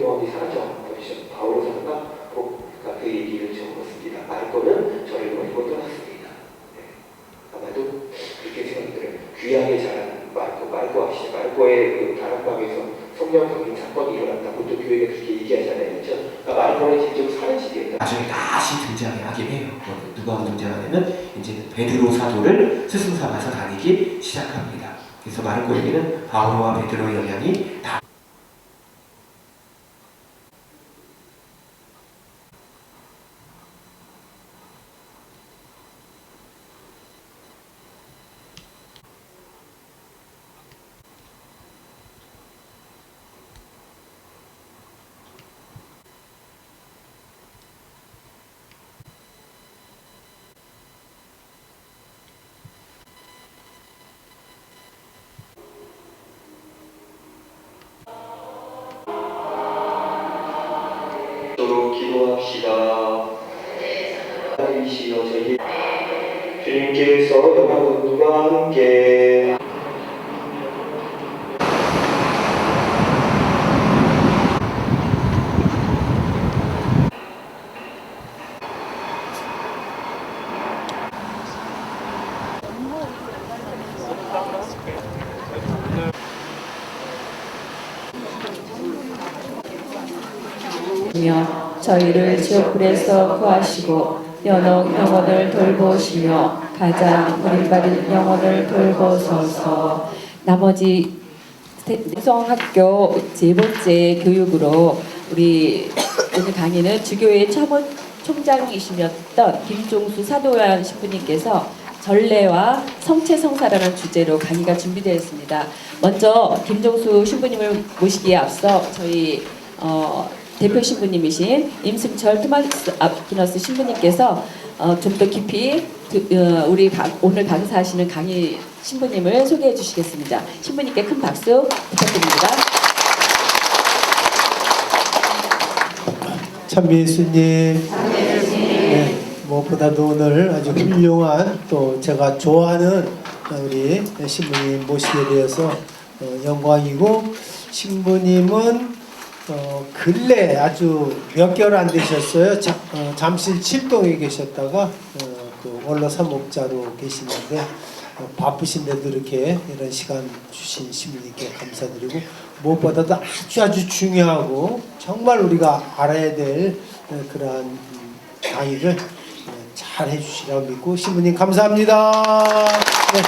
영혼이 사라져버리셨 바오로 사도가 그 얘기를 적었습니다. 말고는 저를 버리고 떠났습니다. 네. 아마도 그렇게 생각이 들어요. 귀하게 자란 말고 아시죠? 말고의 그 다락방에서 성령 강림 사건이 일어났다고 또 교회가 그렇게 얘기하잖아요. 그렇죠? 그러니까 말고는 직접 사라지겠다. 나중에 다시 등장하게 해요. 누가 등장하냐면 이제 베드로 사도를 스승 삼아서 다니기 시작합니다. 그래서 마르코에게는 바오로와 베드로의 영향이 다 기도합시다. 하나님이시여 저희 주님께서 여러분과 함께 저희를 지옥불에서 구하시고 연옥 영혼을 돌보시며 가장 버림받은 영혼을 돌보소서. 나머지 성학교 세 번째 교육으로 우리 오늘 강의는 주교회 총장이시였던 김종수 사도연 신부님께서 전례와 성체성사라는 주제로 강의가 준비되어 있습니다. 먼저 김종수 신부님을 모시기에 앞서 저희 대표 신부님이신 임승철 토마스 아퀴너스 신부님께서 좀 더 깊이 우리 오늘 강사하시는 강의 신부님을 소개해 주시겠습니다. 신부님께 큰 박수 부탁드립니다. 참미예수님, 네, 무엇보다도 오늘 아주 훌륭한 또 제가 좋아하는 우리 신부님 모시게 되어서 영광이고, 신부님은 근래 아주 몇 개월 안 되셨어요. 잠실 칠동에 계셨다가 그 원로 사목자로 계시는데 바쁘신데도 이렇게 이런 시간 주신 신부님께 감사드리고, 무엇보다도 아주 중요하고 정말 우리가 알아야 될 그러한 강의를 잘 해주시라고 믿고, 신부님 감사합니다. 네.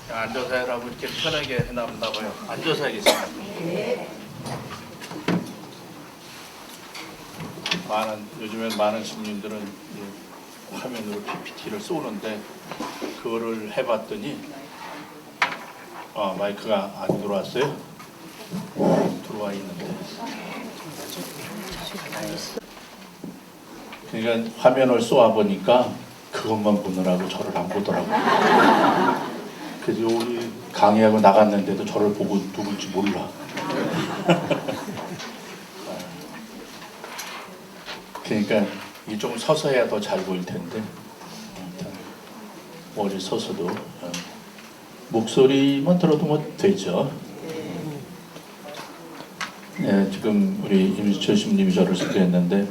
앉아서 해라고 이렇게 편하게 해놨나 봐요. 앉아서 하겠습니다. 네. 요즘엔 많은 신부님들은 화면으로 PPT를 쏘는데 그거를 해봤더니 마이크가 안 들어왔어요. 들어와 있는데. 그러니까 화면을 쏘아 보니까 그것만 보느라고 저를 안 보더라고요. 그래서 여기 강의하고 나갔는데도 저를 보고 누군지 몰라. 그러니까 이게 좀 서서 해야 더 잘 보일 텐데, 머리 서서도 목소리만 들어도 뭐 되죠. 네, 지금 우리 임수철 신부님이 저를 소개했는데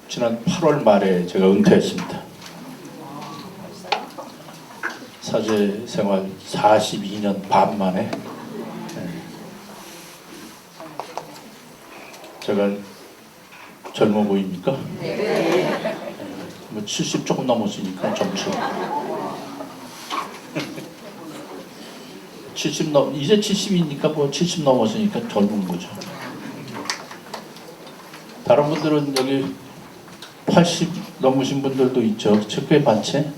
지난 8월 말에 제가 은퇴했습니다. 사제 생활 42년 반 만에. 제가 젊어 보입니까? 네. 뭐 70 조금 넘었으니까 젊죠. 70 이제 70이니까 뭐 70 넘었으니까 젊은 거죠. 다른 분들은 여기 80 넘으신 분들도 있죠. 꽤 많지?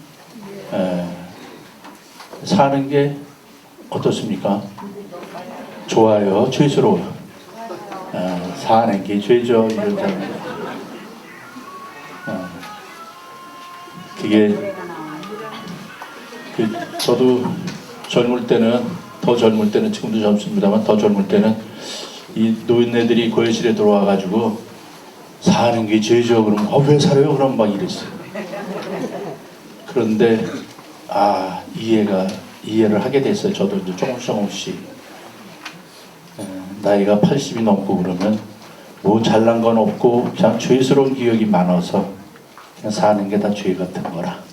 사는 게 어떻습니까? 좋아요? 죄스러워요? 사는 게 죄죠. 이러잖아요. 그게 저도 젊을 때는, 더 젊을 때는, 지금도 젊습니다만 더 젊을 때는 이 노인네들이 고열실에 들어와 가지고 사는 게 죄죠. 그러면 왜 살아요? 그럼 막 이랬어요. 그런데 이해를 하게 됐어요. 저도 이제 조금씩 나이가 80이 넘고 그러면 뭐 잘난 건 없고 그냥 죄스러운 기억이 많아서 그냥 사는 게 다 죄 같은 거라.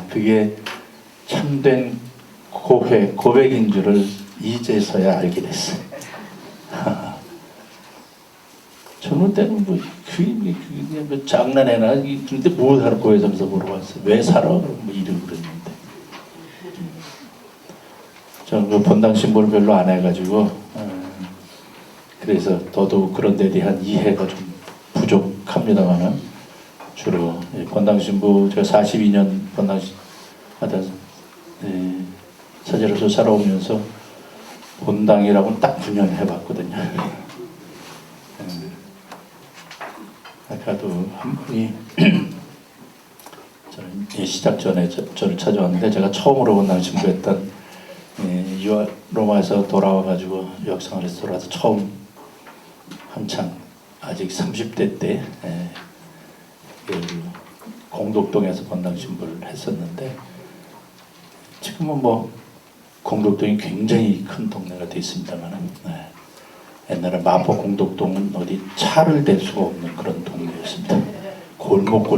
그게 참된 고백인 줄을 이제서야 알게 됐어요. 젊은 때는 그게 뭐 장난해나 근데 뭐 살고 해서 물어봤어요. 왜 살아? 뭐 이러고 그랬는데 저는 그 본당 신부를 별로 안 해가지고 그래서 더더욱 그런 데 대한 이해가 좀 부족합니다만은 주로 본당 신부 제가 42년 본당 하다 사제로서 살아오면서 본당이라고는 딱 9년 해봤거든요. 아까도 한 분이 저는 시작 전에 저를 찾아왔는데 제가 처음으로 본당 신부했던 로마에서 돌아와가지고 역생활에서 돌아와서 처음 한창 아직 30대 때 공덕동에서 본당 신부를 했었는데 지금은 뭐 공덕동이 굉장히 큰 동네가 되어 있습니다만 옛날에 마포 공덕동은 어디 차를 댈 수가 없는 그런 동네였습니다. 골목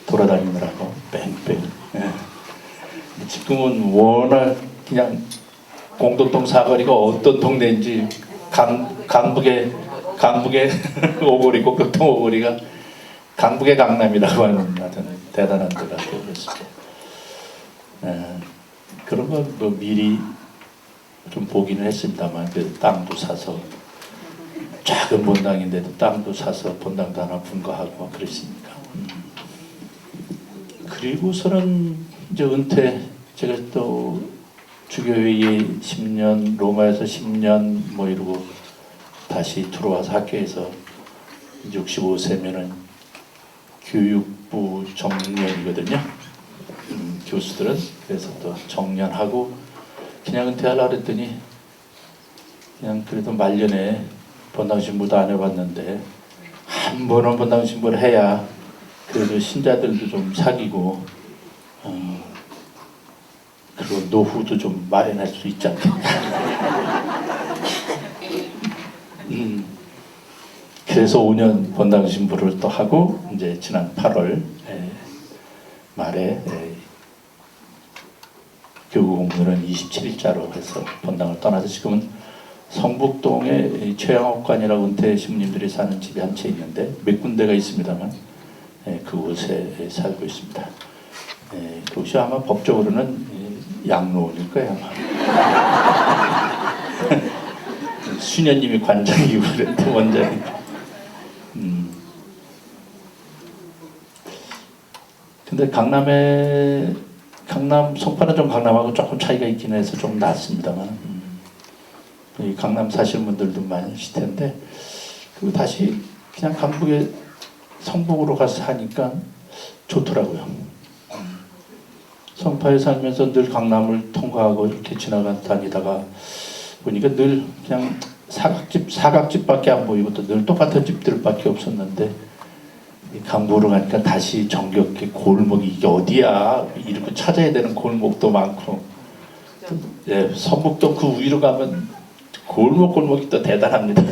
돌아다니느라고 뺑뺑. 지금은 워낙 그냥 공덕동 사거리가 어떤 동네인지 강북의 오거리, 공덕동 오거리가 강북의 강남이라고 하는 하여튼 대단한 데가 되었습니다. 그런 거 뭐 미리 좀 보기는 했습니다만 그 땅도 사서 작은 본당인데도 땅도 사서 본당도 하나 분과하고 그랬으니까. 그리고서는 이제 은퇴 제가 또 주교회에 10년 로마에서 10년 뭐 이러고 다시 들어와서 학교에서 65세면은 교육부 정년이거든요. 교수들은 그래서 또 정년하고 그냥 은퇴하려고 했더니 그냥 그래도 말년에 본당 신부도 안 해봤는데 한 번은 본당 신부를 해야 그래도 신자들도 좀 사귀고 그리고 노후도 좀 마련할 수 있지 않겠냐. 그래서 5년 본당 신부를 또 하고 이제 지난 8월 말에 교구 공무는 27일자로 해서 본당을 떠나서 지금은 성북동에 최양옥관이라고 은퇴 신부님들이 사는 집이 한 채 있는데 몇 군데가 있습니다만 그곳에 살고 있습니다. 그것이 아마 법적으로는 양로원일 거예요. 아마. 수녀님이 관장이고 그랬는데 원장이. 근데 강남 송파는 좀 강남하고 조금 차이가 있긴 해서 좀 낫습니다만 이 강남 사시는 분들도 많으실 텐데 그리고 다시 그냥 강북에 성북으로 가서 사니까 좋더라고요. 송파에 살면서 늘 강남을 통과하고 이렇게 다니다가 보니까 늘 그냥 사각집밖에 안 보이고 또 늘 똑같은 집들밖에 없었는데 강북으로 가니까 다시 정겹게 골목이 이게 어디야 이렇게 찾아야 되는 골목도 많고 성북도 그 위로 가면 골목이 또 대단합니다.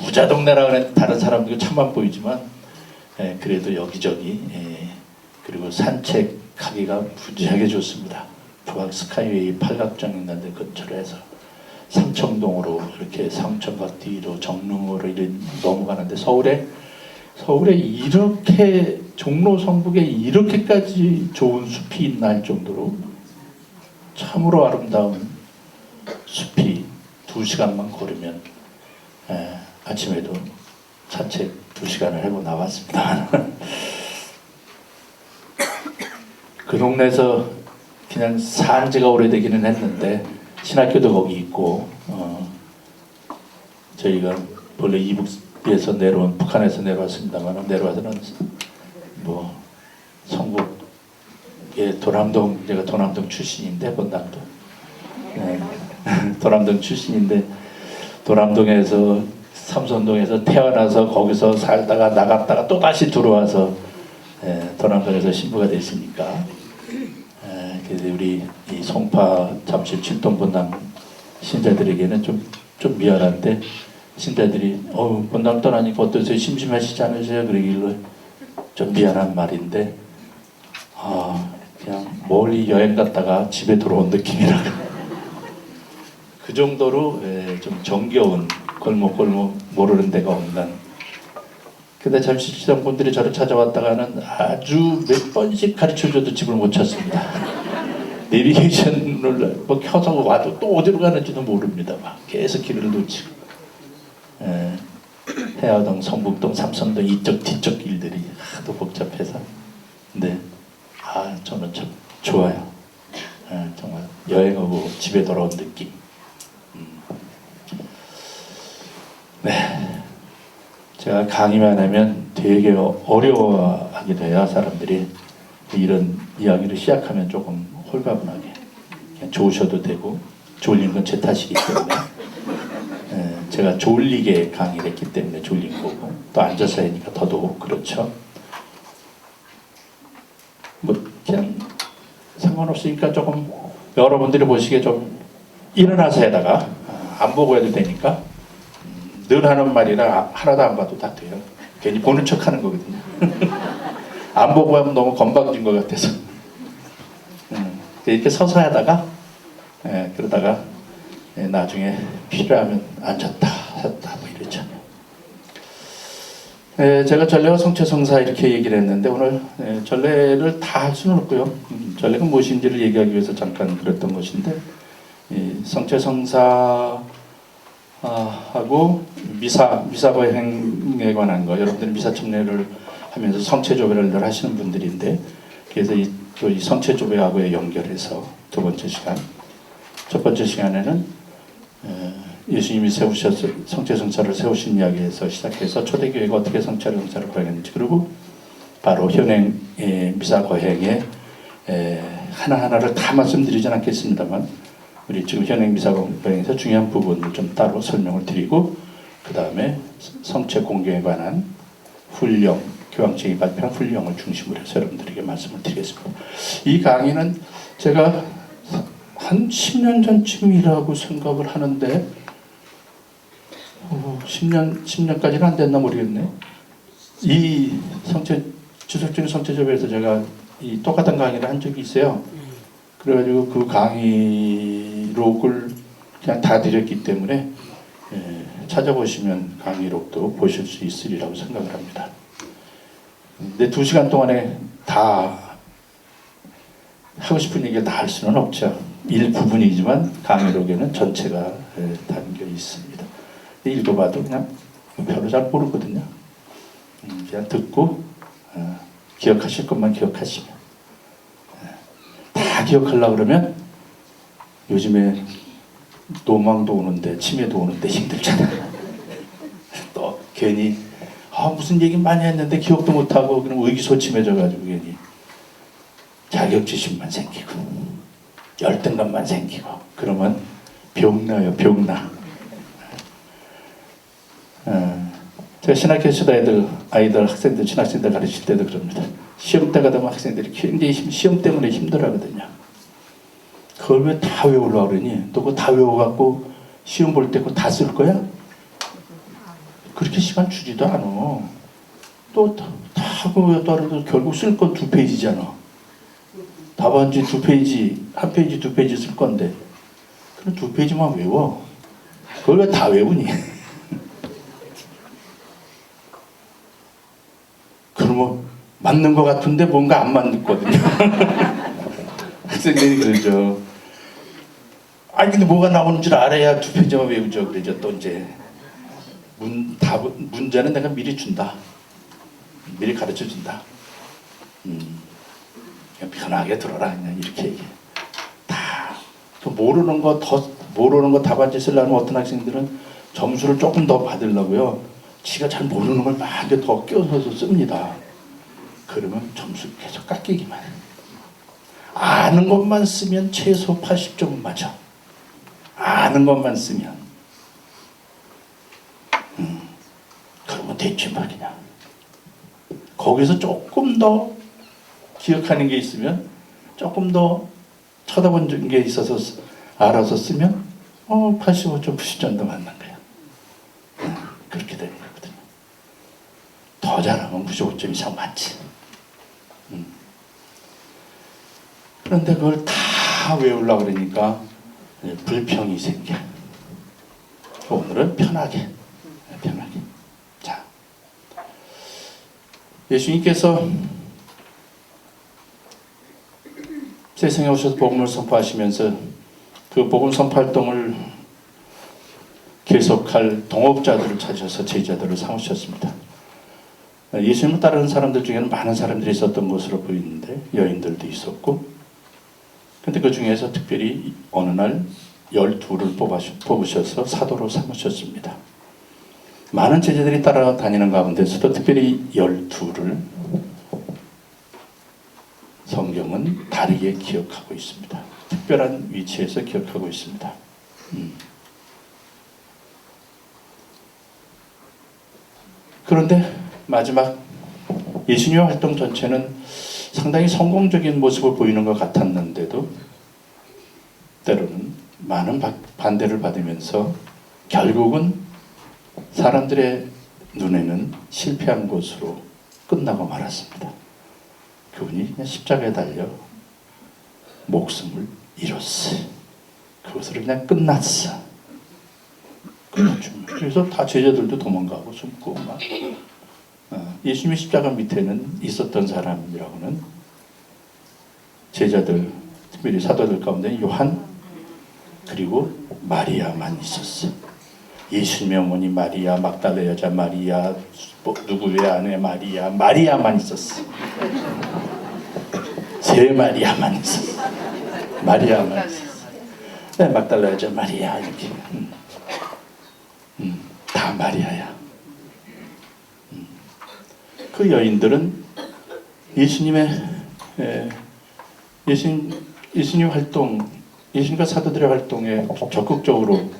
부자 동네라 그래 다른 사람들이 참안 보이지만 그래도 여기저기 그리고 산책하기가 무지하게 좋습니다. 북악 스카이웨이 팔각정 있는데 근처로 해서 삼청동으로 이렇게 삼청각 뒤로 정릉으로 이렇게 넘어가는데 서울에 이렇게 종로 성북에 이렇게까지 좋은 숲이 있나 할 정도로 참으로 아름다운 숲이 2시간만 걸으면 아침에도 산책 2시간을 하고 나왔습니다. 그 동네에서 그냥 산 지가 오래되기는 했는데 신학교도 거기 있고 저희가 원래 이북에서 내려온 북한에서 내려왔습니다만 내려와서는 뭐 성북의 도남동 제가 도남동 출신인데 본당도 도남동 출신인데 도남동에서 삼선동에서 태어나서 거기서 살다가 나갔다가 또 다시 들어와서 도남동에서 신부가 됐으니까 그래서 우리 이 송파 잠실 칠동본당 신자들에게는 좀 미안한데 신자들이 본당 떠나니까 어떠세요? 심심하시지 않으세요? 그러길래 좀 미안한 말인데 그냥 멀리 여행 갔다가 집에 들어온 느낌이라고 그 정도로 좀 정겨운 골목골목 모르는 데가 없는. 근데 잠시 지성분들이 저를 찾아왔다가는 아주 몇 번씩 가르쳐줘도 집을 못 찾습니다. 내비게이션을 뭐 켜서 와도 또 어디로 가는지도 모릅니다. 막 계속 길을 놓치고. 해화동, 성북동, 삼성동 이쪽 뒤쪽 길들이 하도 복잡해서. 근데 저는 참 좋아요. 정말 여행하고 집에 돌아온 느낌. 네, 제가 강의만 하면 되게 어려워하게 돼요. 사람들이 이런 이야기를 시작하면 조금 홀가분하게 그냥 좋으셔도 되고 졸린 건 제 탓이기 때문에 제가 졸리게 강의를 했기 때문에 졸린 거고 또 앉아서 하니까 더더욱 그렇죠. 뭐 그냥 상관없으니까 조금 여러분들이 보시기에 좀 일어나서 해다가 안 보고 해도 되니까 늘 하는 말이라 하나도 안 봐도 다 돼요. 괜히 보는 척 하는 거거든요. 안 보고 하면 너무 건방진 것 같아서 이렇게 서서 하다가 그러다가 나중에 필요하면 앉았다 섰다 뭐 이랬잖아요. 제가 전례와 성체성사 이렇게 얘기를 했는데 오늘 전례를 다 할 수는 없고요. 전례가 무엇인지를 얘기하기 위해서 잠깐 그랬던 것인데 성체성사 하고 미사거행에 관한 거 여러분들이 미사첨례를 하면서 성체조배를 늘 하시는 분들인데 그래서 이 성체조배하고의 연결해서 두 번째 시간 첫 번째 시간에는 예수님이 세우셔서 성체성사를 세우신 이야기에서 시작해서 초대교회가 어떻게 성체성사를 거행했는지 그리고 바로 현행 미사거행에 하나하나를 다 말씀드리진 않겠습니다만 우리 지금 현행 미사거행에서 중요한 부분을 좀 따로 설명을 드리고 그 다음에 성체 공개에 관한 훈령, 교황청이 발표한 훈령을 중심으로 해서 여러분들에게 말씀을 드리겠습니다. 이 강의는 제가 한 10년 전쯤이라고 생각을 하는데 10년까지는 안 됐나 모르겠네. 이 지속적인 성체조배에서 제가 이 똑같은 강의를 한 적이 있어요. 그래가지고 그 강의록을 그냥 다 드렸기 때문에 찾아보시면 강의록도 보실 수 있으리라고 생각을 합니다. 근데 2시간 동안에 다 하고 싶은 얘기를 다 할 수는 없죠. 일부분이지만 강의록에는 전체가 담겨 있습니다. 읽어봐도 그냥 별로 잘 모르거든요. 그냥 듣고 기억하실 것만 기억하시면 다 기억하려고 그러면 요즘에 노망도 오는데 치매도 오는데 힘들잖아요. 또 괜히 무슨 얘기 많이 했는데 기억도 못하고 그럼 의기소침해져가지고 괜히 자격지심만 생기고 열등감만 생기고 그러면 병나요. 병나. 제가 신학교에서도 아이들 학생들 신학생들 가르칠 때도 그럽니다. 시험 때가 되면 학생들이 굉장히 시험 때문에 힘들어하거든요. 그걸 왜 다 외우려고 그러니? 너 그거 다 외워갖고 시험 볼 때 그거 다 쓸 거야? 그렇게 시간 주지도 않아. 또 다 하고 외웠다고 결국 쓸 건 2페이지잖아. 답안지 2페이지, 1페이지, 2페이지 쓸 건데 그럼 2페이지만 외워. 그걸 왜 다 외우니? 그러면 맞는 것 같은데 뭔가 안 맞거든요. 학생들이 그러죠. 아니 근데 뭐가 나오는 줄 알아야 2페이지만 외우죠. 그러죠. 또 이제 문제는 내가 미리 준다. 미리 가르쳐 준다. 그냥 편하게 들어라. 그냥 이렇게 얘기해. 다 모르는 거 답안지 쓰려면 어떤 학생들은 점수를 조금 더 받으려고요. 지가 잘 모르는 걸 막 더 껴서 씁니다. 그러면 점수 계속 깎이기만 해. 아는 것만 쓰면 최소 80점은 맞아. 아는 것만 쓰면. 그러면 됐지 뭐 그냥. 거기서 조금 더 기억하는 게 있으면 조금 더 쳐다본 게 있어서 알아서 쓰면 85점, 90점도 맞는 거야. 그렇게 되는 거거든요. 더 잘하면 95점 이상 맞지. 그런데 그걸 다 외우려고 그러니까 불평이 생겨. 오늘은 편하게. 자, 예수님께서 세상에 오셔서 복음을 선포하시면서 그 복음 선포 활동을 계속할 동업자들을 찾으셔서 제자들을 삼으셨습니다. 예수님을 따르는 사람들 중에는 많은 사람들이 있었던 것으로 보이는데 여인들도 있었고, 근데 그 중에서 특별히 어느 날 12를 뽑으셔서 사도로 삼으셨습니다. 많은 제자들이 따라다니는 가운데서도 특별히 12를 성경은 다르게 기억하고 있습니다. 특별한 위치에서 기억하고 있습니다. 그런데 마지막 예수님의 활동 전체는 상당히 성공적인 모습을 보이는 것 같았는데도 때로는 많은 반대를 받으면서 결국은 사람들의 눈에는 실패한 것으로 끝나고 말았습니다. 그분이 그냥 십자가에 달려 목숨을 잃었어. 그것으로 그냥 끝났어. 그래서 다 제자들도 도망가고 숨고 막. 예수님의 십자가 밑에는 있었던 사람이라고는 제자들, 특별히 사도들 가운데 요한 그리고 마리아만 있었어. 예수님의 어머니 마리아, 막달라 여자 마리아, 누구의 아내 마리아만 있었어. 세 마리아만 있었어. 마리아만 있었어. 네, 막달라 여자 마리아 이렇게. 다 마리아야. 그 여인들은 예수님 활동, 예수님과 사도들의 활동에 적극적으로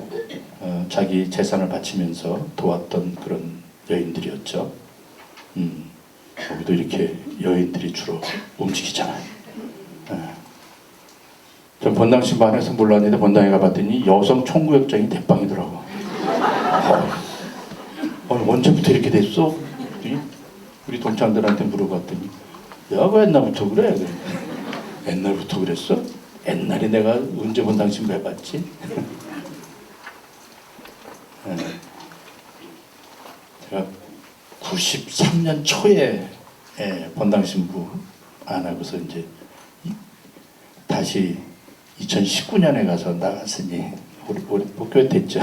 자기 재산을 바치면서 도왔던 그런 여인들이었죠. 여기도 이렇게 여인들이 주로 움직이잖아요. 전 본당 신방에서 몰랐는데 본당에 가봤더니 여성 총구역장이 대빵이더라고. 언제부터 이렇게 됐어? 우리 동창들한테 물어봤더니 야, 왜 옛날부터 그래? 옛날부터 그랬어? 옛날에 내가 언제 본당 신부 해봤지? 제가 93년 초에 본당 신부 안 하고서 이제 다시 2019년에 가서 나갔으니 우리 꽤 됐죠.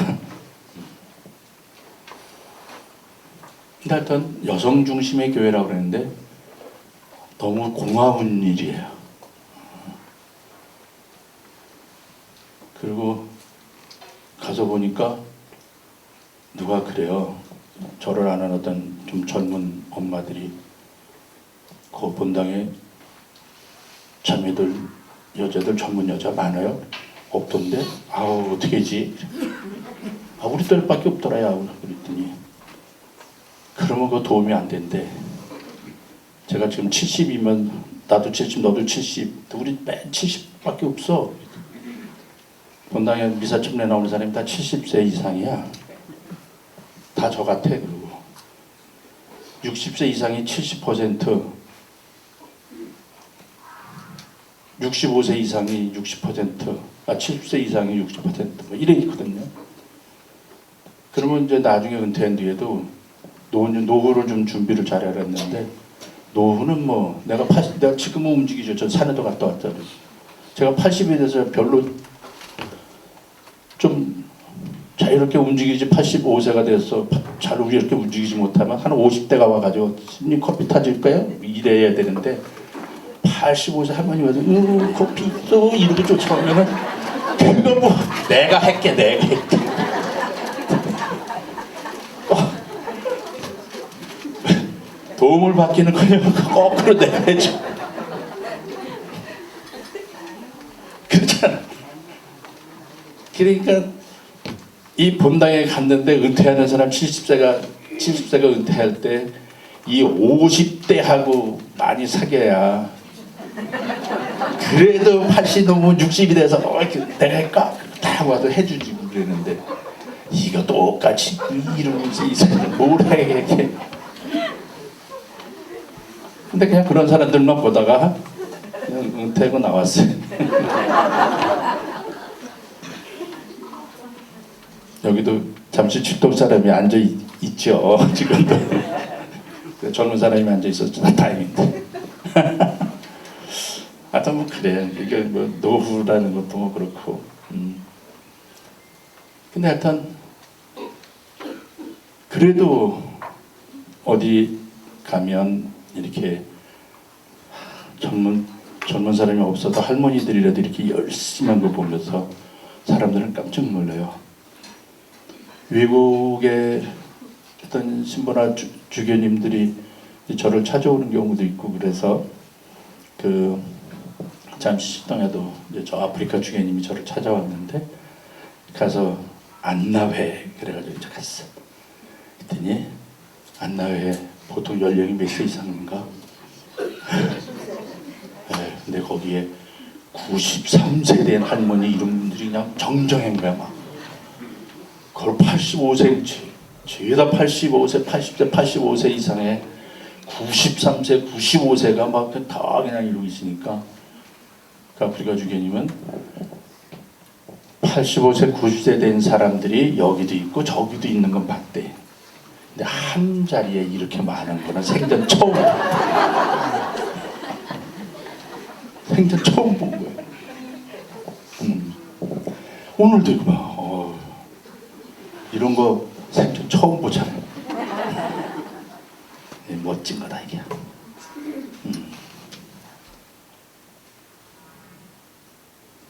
근데 하여튼 여성 중심의 교회라고 그랬는데 너무 고마운 일이에요. 그리고 가서 보니까 누가 그래요. 저를 아는 어떤 좀 젊은 엄마들이 그 본당에 자매들, 여자들, 젊은 여자 많아요? 없던데? 아우 어떡하지? 우리 딸밖에 없더라 야 그랬더니 그러면 그거 도움이 안 된대. 제가 지금 70이면 나도 70, 너도 70, 우리 맨 70밖에 없어. 본당에 미사쯤내 나오는 사람이 다 70세 이상이야. 다 저 같아. 그리고 60세 이상이 70%, 65세 이상이 60%, 70세 이상이 60%, 뭐 이래 있거든요. 그러면 이제 나중에 은퇴한 뒤에도 노후를 좀 준비를 잘해야 했는데, 노후는 뭐 내가 지금은 움직이죠. 전 산에도 갔다 왔잖아요. 제가 80이 돼서 별로 좀 자유롭게 움직이지 85세가 돼서 잘 이렇게 움직이지 못하면 한 50대가 와가지고 님 커피 타줄까요? 이래야 되는데 85세 할머니 와서 커피 있어 이러고 쫓아오면은 그거 뭐 내가 할게 도움을 받기는 그냥 거꾸로 내가 해줘. 그렇잖아. 그러니까 이 본당에 갔는데 은퇴하는 사람 70세가 70세가 은퇴할 때 이 50대하고 많이 사귀어야 그래도 80 넘으면 60이 돼서 내가 할까? 다 와도 해주지 그랬는데 이거 똑같이 이러면서 이 사람 뭘 해 이렇게. 근데 그냥 그런 사람들만 보다가 그냥 은퇴하고 나왔어요. 여기도 잠시 출동 사람이 앉아 있죠. 지금도 젊은 사람이 앉아 있었죠. 다행인데. 하여튼 뭐 그래. 이게 뭐 노후라는 것도 뭐 그렇고. 근데 하여튼 그래도 어디 가면 이렇게 젊은 사람이 없어도 할머니들이라도 이렇게 열심히 한 거 보면서 사람들은 깜짝 놀라요. 외국의 어떤 신부나 주교님들이 저를 찾아오는 경우도 있고 그래서 그 잠시 시동에도 이제 저 아프리카 주교님이 저를 찾아왔는데 가서 안나회 그래가지고 이제 갔어. 그랬더니 안나회 보통 연령이 몇 세 이상인가? 네, 근데 거기에 93세 된 할머니 이런 분들이 그냥 정정한 거야 막. 그걸 85세, 죄다 85세, 80세, 85세 이상의 93세, 95세가 막 다 그냥 이러고 있으니까 그 아프리카 주교님은 85세, 90세 된 사람들이 여기도 있고 저기도 있는 건 봤대. 근데 한 자리에 이렇게 많은 거는 생전 처음 생전 처음 본 거예요. 오늘도 이거 봐. 이런 거 생전 처음 보잖아요. 멋진 거다 이게.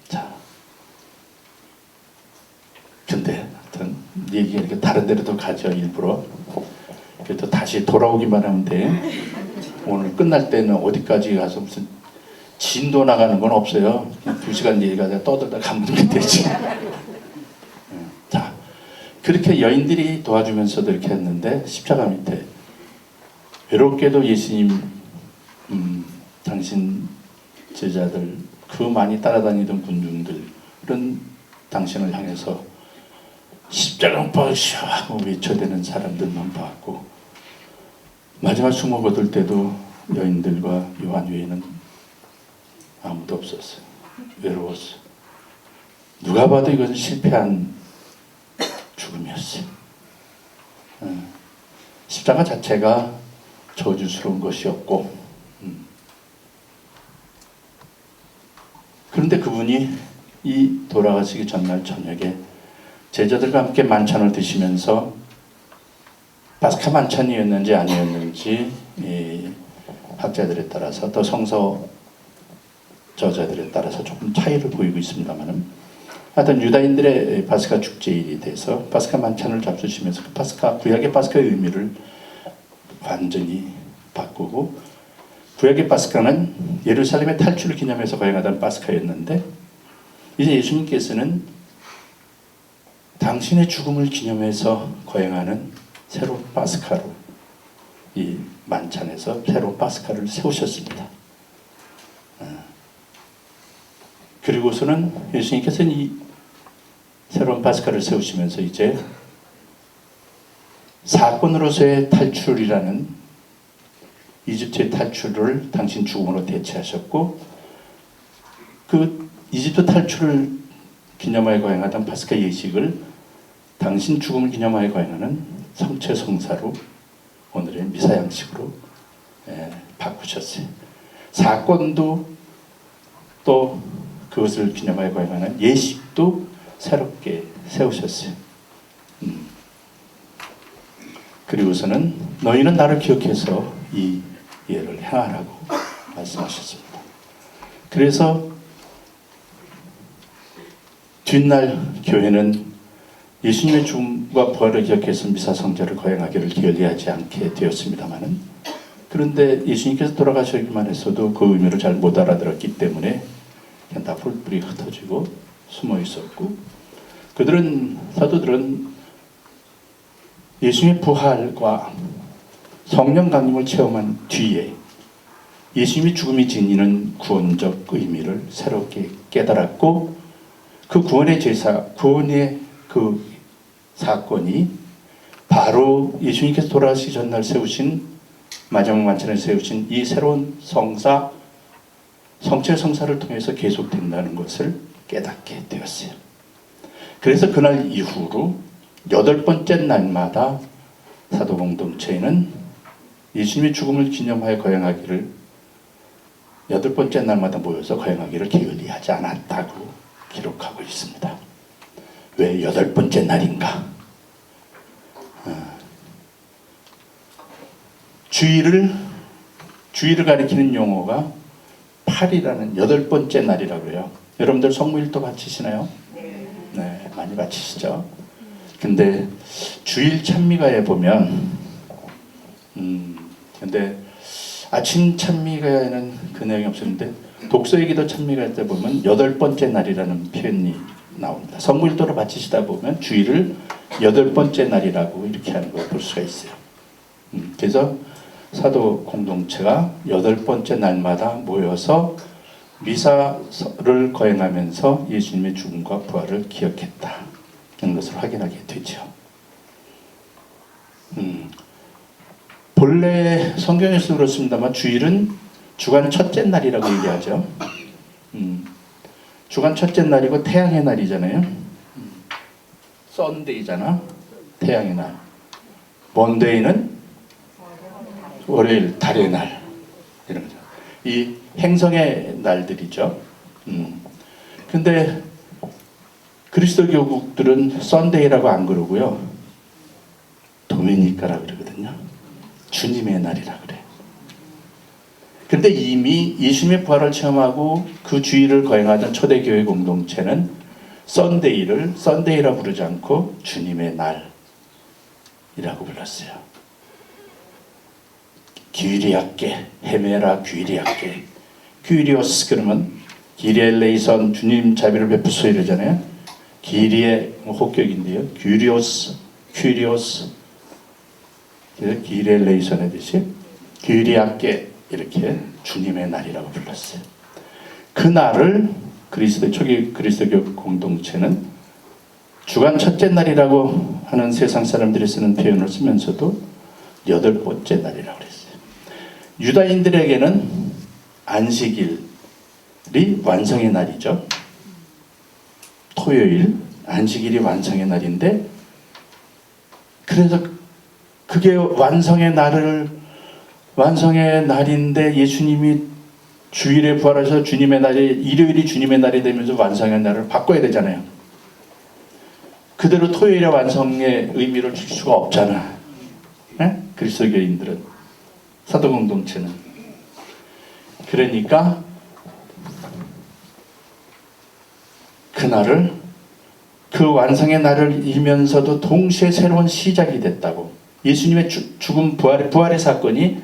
자, 근데 하여튼 얘기가 이렇게 다른 데로도 가죠 일부러. 그래도 다시 돌아오기만 하면 돼. 오늘 끝날 때는 어디까지 가서 무슨 진도 나가는 건 없어요. 2시간 얘기가 떠들다 가면 되지. 자, 그렇게 여인들이 도와주면서도 이렇게 했는데 십자가 밑에 외롭게도 예수님 당신 제자들 그 많이 따라다니던 군중들은 당신을 향해서 십자가 못 박으시오 하고 외쳐대는 사람들만 봤고 마지막 숨어 거둘 때도 여인들과 요한 외에는 아무도 없었어요. 외로웠어요. 누가 봐도 이것은 실패한 죽음이었어요. 십자가 자체가 저주스러운 것이었고 그런데 그분이 이 돌아가시기 전날 저녁에 제자들과 함께 만찬을 드시면서 파스카 만찬이었는지 아니었는지 학자들에 따라서 또 성서 저자들에 따라서 조금 차이를 보이고 있습니다만은 하여튼 유다인들의 파스카 축제일이 돼서 파스카 만찬을 잡수시면서 그 파스카 구약의 파스카의 의미를 완전히 바꾸고 구약의 파스카는 예루살렘의 탈출을 기념해서 거행하던 파스카였는데 이제 예수님께서는 당신의 죽음을 기념해서 거행하는 새로운 파스카로 이 만찬에서 새로운 파스카를 세우셨습니다. 그리고서는 예수님께서는 이 새로운 파스카를 세우시면서 이제 사건으로서의 탈출이라는 이집트의 탈출을 당신 죽음으로 대체하셨고 그 이집트 탈출을 기념하여 거행하던 파스카 예식을 당신 죽음을 기념하여 거행하는 성체성사로 오늘의 미사 양식으로 바꾸셨어요. 사건도 또 그것을 기념하여 거행하는 예식도 새롭게 세우셨어요. 그리고서는 너희는 나를 기억해서 이 예를 행하라고 말씀하셨습니다. 그래서 뒷날 교회는 예수님의 죽음과 부활을 기억해서 미사성제를 거행하기를 게을리하지 않게 되었습니다마는 그런데 예수님께서 돌아가시기만 했어도 그 의미를 잘 못 알아들었기 때문에 그냥 다 뿔뿔이 흩어지고 숨어 있었고 사도들은 예수님의 부활과 성령 강림을 체험한 뒤에 예수님이 죽음이 지니는 구원적 의미를 새롭게 깨달았고 그 구원의 제사, 구원의 그 사건이 바로 예수님께서 돌아가시기 전날 세우신 마지막 만찬에 세우신 이 새로운 성사, 성체 성사를 통해서 계속된다는 것을 깨닫게 되었어요. 그래서 그날 이후로 8번째 날마다 사도 공동체에는 예수님의 죽음을 기념하여 거행하기를 8번째 날마다 모여서 거행하기를 게을리하지 않았다고 기록하고 있습니다. 왜 8번째 날인가? 주일을 가리키는 용어가 8이라는 8번째 날이라고 해요. 여러분들 성무일도 바치시나요? 네, 많이 바치시죠? 근데 주일 찬미가에 보면 근데 아침 찬미가에는 그 내용이 없었는데 독서의 기도 찬미가 때 보면 8번째 날이라는 표현이 나옵니다. 성무일도로 바치시다 보면 주일을 8번째 날이라고 이렇게 하는 걸 볼 수가 있어요. 그래서 사도 공동체가 8번째 날마다 모여서 미사를 거행하면서 예수님의 죽음과 부활을 기억했다. 이런 것을 확인하게 되죠. 본래 성경에서 그렇습니다만 주일은 주간 첫째 날이라고 얘기하죠. 주간 첫째 날이고 태양의 날이잖아요. 썬데이잖아. 태양의 날. 먼데이는 월요일, 달의 날. 이런 거죠. 이 행성의 날들이죠. 근데 그리스도교국들은 썬데이라고 안 그러고요. 도미니카라고 그러거든요. 주님의 날이라 그래. 근데 이미 예수님의 부활을 체험하고 그 주일을 거행하던 초대교회 공동체는 썬데이를 썬데이라 부르지 않고 주님의 날이라고 불렀어요. 귀리앗게, 헤메라 귀리앗게, 귀리오스 그러면 기리엘레이선 주님 자비를 베푸소 이러잖아요. 기리의 호격인데요. 귀리오스, 퀴리오스, 기리엘레이선의 뜻이 귀리앗게 이렇게 주님의 날이라고 불렀어요. 그 날을 초기 그리스도교 공동체는 주간 첫째 날이라고 하는 세상 사람들이 쓰는 표현을 쓰면서도 8번째 날이라고 그랬어요. 유다인들에게는 안식일이 완성의 날이죠. 토요일 안식일이 완성의 날인데 그래서 그게 완성의 날인데 예수님이 주일에 부활하셔서 주님의 날이 일요일이 주님의 날이 되면서 완성의 날을 바꿔야 되잖아요. 그대로 토요일에 완성의 의미를 줄 수가 없잖아. 네? 그리스도교인들은 사도 공동체는 그러니까 그날을 그 완성의 날을 이면서도 동시에 새로운 시작이 됐다고. 예수님의 죽음 부활의 사건이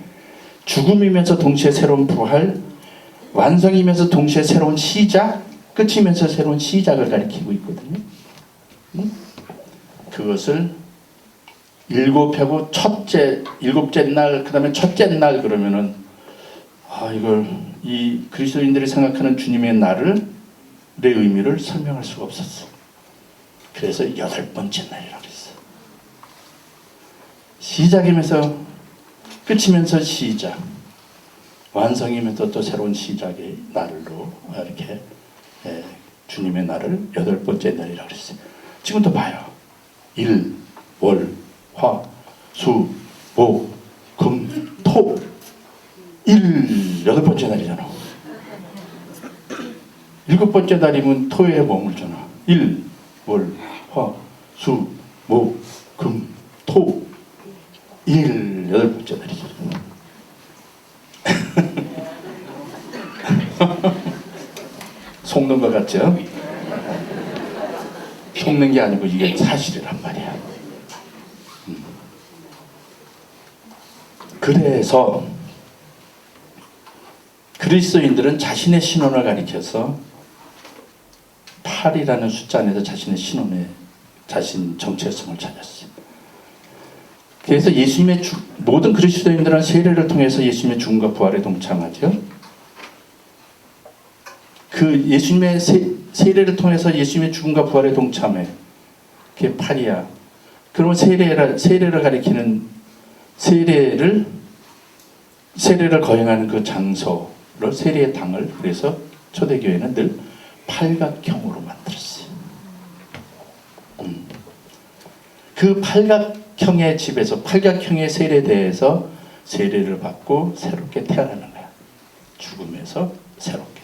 죽음이면서 동시에 새로운 부활, 완성이면서 동시에 새로운 시작, 끝이면서 새로운 시작을 가리키고 있거든요. 그것을 일곱하고 일곱째 날, 그 다음에 첫째 날 그러면은 이걸 이 그리스도인들이 생각하는 주님의 날을 내 의미를 설명할 수가 없었어. 그래서 8번째 날이라고 그랬어. 시작이면서 끝이면서 시작, 완성이면서 또 새로운 시작의 날로 이렇게 주님의 날을 8번째 날이라고 그랬어요. 지금도 봐요. 일, 월, 화, 수, 목, 금, 토. 8번째 날이잖아. 7번째 날이면 토에 머물잖아. 일, 월, 화, 수, 목, 금, 토. 8번째 날이잖아. 속는 것 같죠? 속는 게 아니고 이게 사실이란 말이야. 그래서 그리스도인들은 자신의 신원을 가리켜서 8이라는 숫자 안에서 자신의 신원에 자신 정체성을 찾았어요. 그래서 예수님의 모든 그리스도인들은 세례를 통해서 예수님의 죽음과 부활에 동참하죠. 그 예수님의 세례를 통해서 예수님의 죽음과 부활에 동참해. 그게 파리야. 그러면 세례를 가리키는 세례를 거행하는 그 장소를 세례의 당을 그래서 초대교회는 늘 팔각형으로 만들었어요. 그 팔각형의 집에서 팔각형의 세례대에서 세례를 받고 새롭게 태어나는 거야. 죽음에서 새롭게.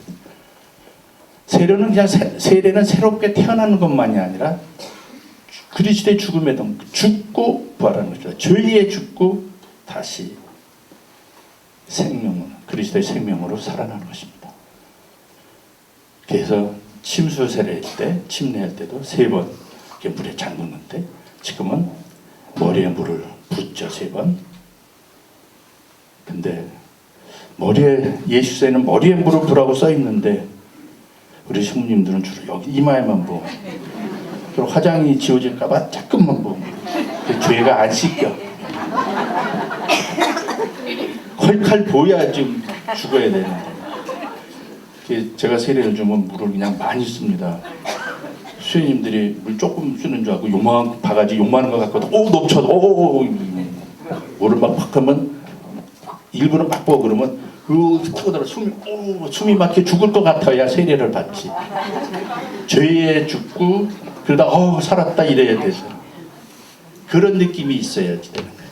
세례는 새롭게 태어나는 것만이 아니라 그리스도의 죽음에 죽고 부활하는 것이다. 죄에 죽고 다시 그리스도의 생명으로 살아나는 것입니다. 그래서 침수 세례할 때, 침례할 때도 3번 물에 잠그는데 지금은 머리에 물을 붓죠, 3번. 근데 예수세는 머리에 물을 부라고 써 있는데 우리 신부님들은 주로 여기 이마에만 부어. 그리고 화장이 지워질까봐 조금만 부어. 죄가 안 씻겨. 헐칼 보여야 좀 죽어야 되는데. 제가 세례를 주면 물을 그냥 많이 씁니다. 수녀님들이 물 조금 쓰는 줄 알고 요만한 바가지 요만한 거 갖고 넘쳐. 물을 막 팍 하면 일부러 막 부어 그러면 타고들어 숨이 막혀 죽을 것 같아야 세례를 받지. 죄에 죽고 그러다 살았다 이래야 돼서 그런 느낌이 있어야지 되는 거예요.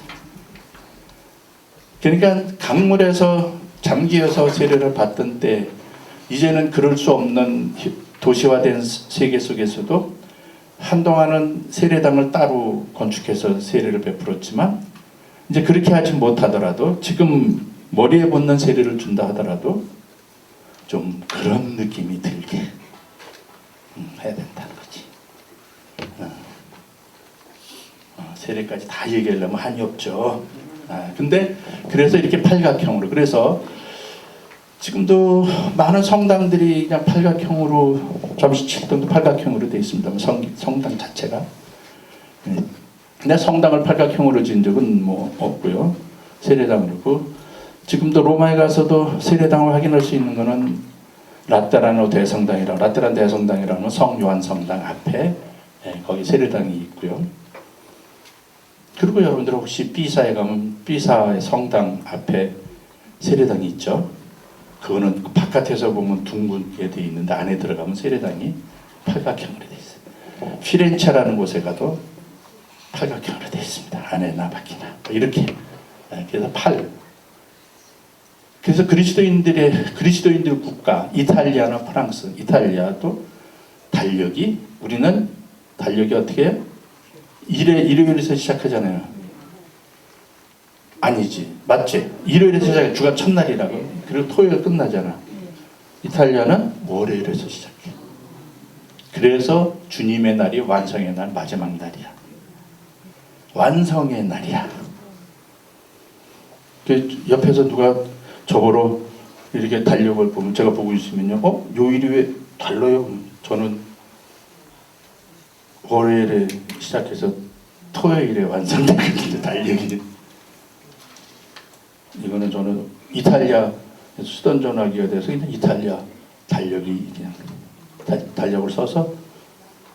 그러니까 강물에서 잠기어서 세례를 받던 때 이제는 그럴 수 없는 도시화된 세계 속에서도 한동안은 세례당을 따로 건축해서 세례를 베풀었지만 이제 그렇게 하지 못하더라도 지금 머리에 붓는 세례를 준다 하더라도 좀 그런 느낌이 들게 해야 된다는 거지. 세례까지 다 얘기하려면 한이 없죠. 근데 그래서 이렇게 팔각형으로 그래서 지금도 많은 성당들이 그냥 팔각형으로 잠시칠동도 팔각형으로 되어 있습니다. 성당 자체가. 근데 성당을 팔각형으로 지은 적은 뭐 없고요. 세례당으로고 지금도 로마에 가서도 세례당을 확인할 수 있는 거는 라테란 대성당이라는 성요한 성당 앞에 거기 세례당이 있고요. 그리고 여러분들 혹시 피사에 가면 피사의 성당 앞에 세례당이 있죠. 그거는 바깥에서 보면 둥글게 돼 있는데 안에 들어가면 세례당이 팔각형으로 돼 있어요. 피렌체라는 곳에 가도 팔각형으로 돼 있습니다. 안에나 밖이나 이렇게. 그래서 그래서 그리스도인들 국가 이탈리아나 프랑스, 이탈리아도 우리는 달력이 어떻게 해요? 일요일에서 시작하잖아요. 아니지, 맞지? 일요일에서 시작해. 주간 첫날이라고. 그리고 토요일 끝나잖아. 이탈리아는 월요일에서 시작해. 그래서 주님의 날이 완성의 날, 마지막 날이야. 완성의 날이야. 옆에서 누가 저보러 이렇게 달력을 보면 제가 보고 있으면요. 요일이 왜 달라요? 저는 월요일에 시작해서 토요일에 완성되거든요. 달력이. 이거는 저는 이탈리아 쓰던 전화기가 돼서 그냥 이탈리아 달력이 그냥 달력을 써서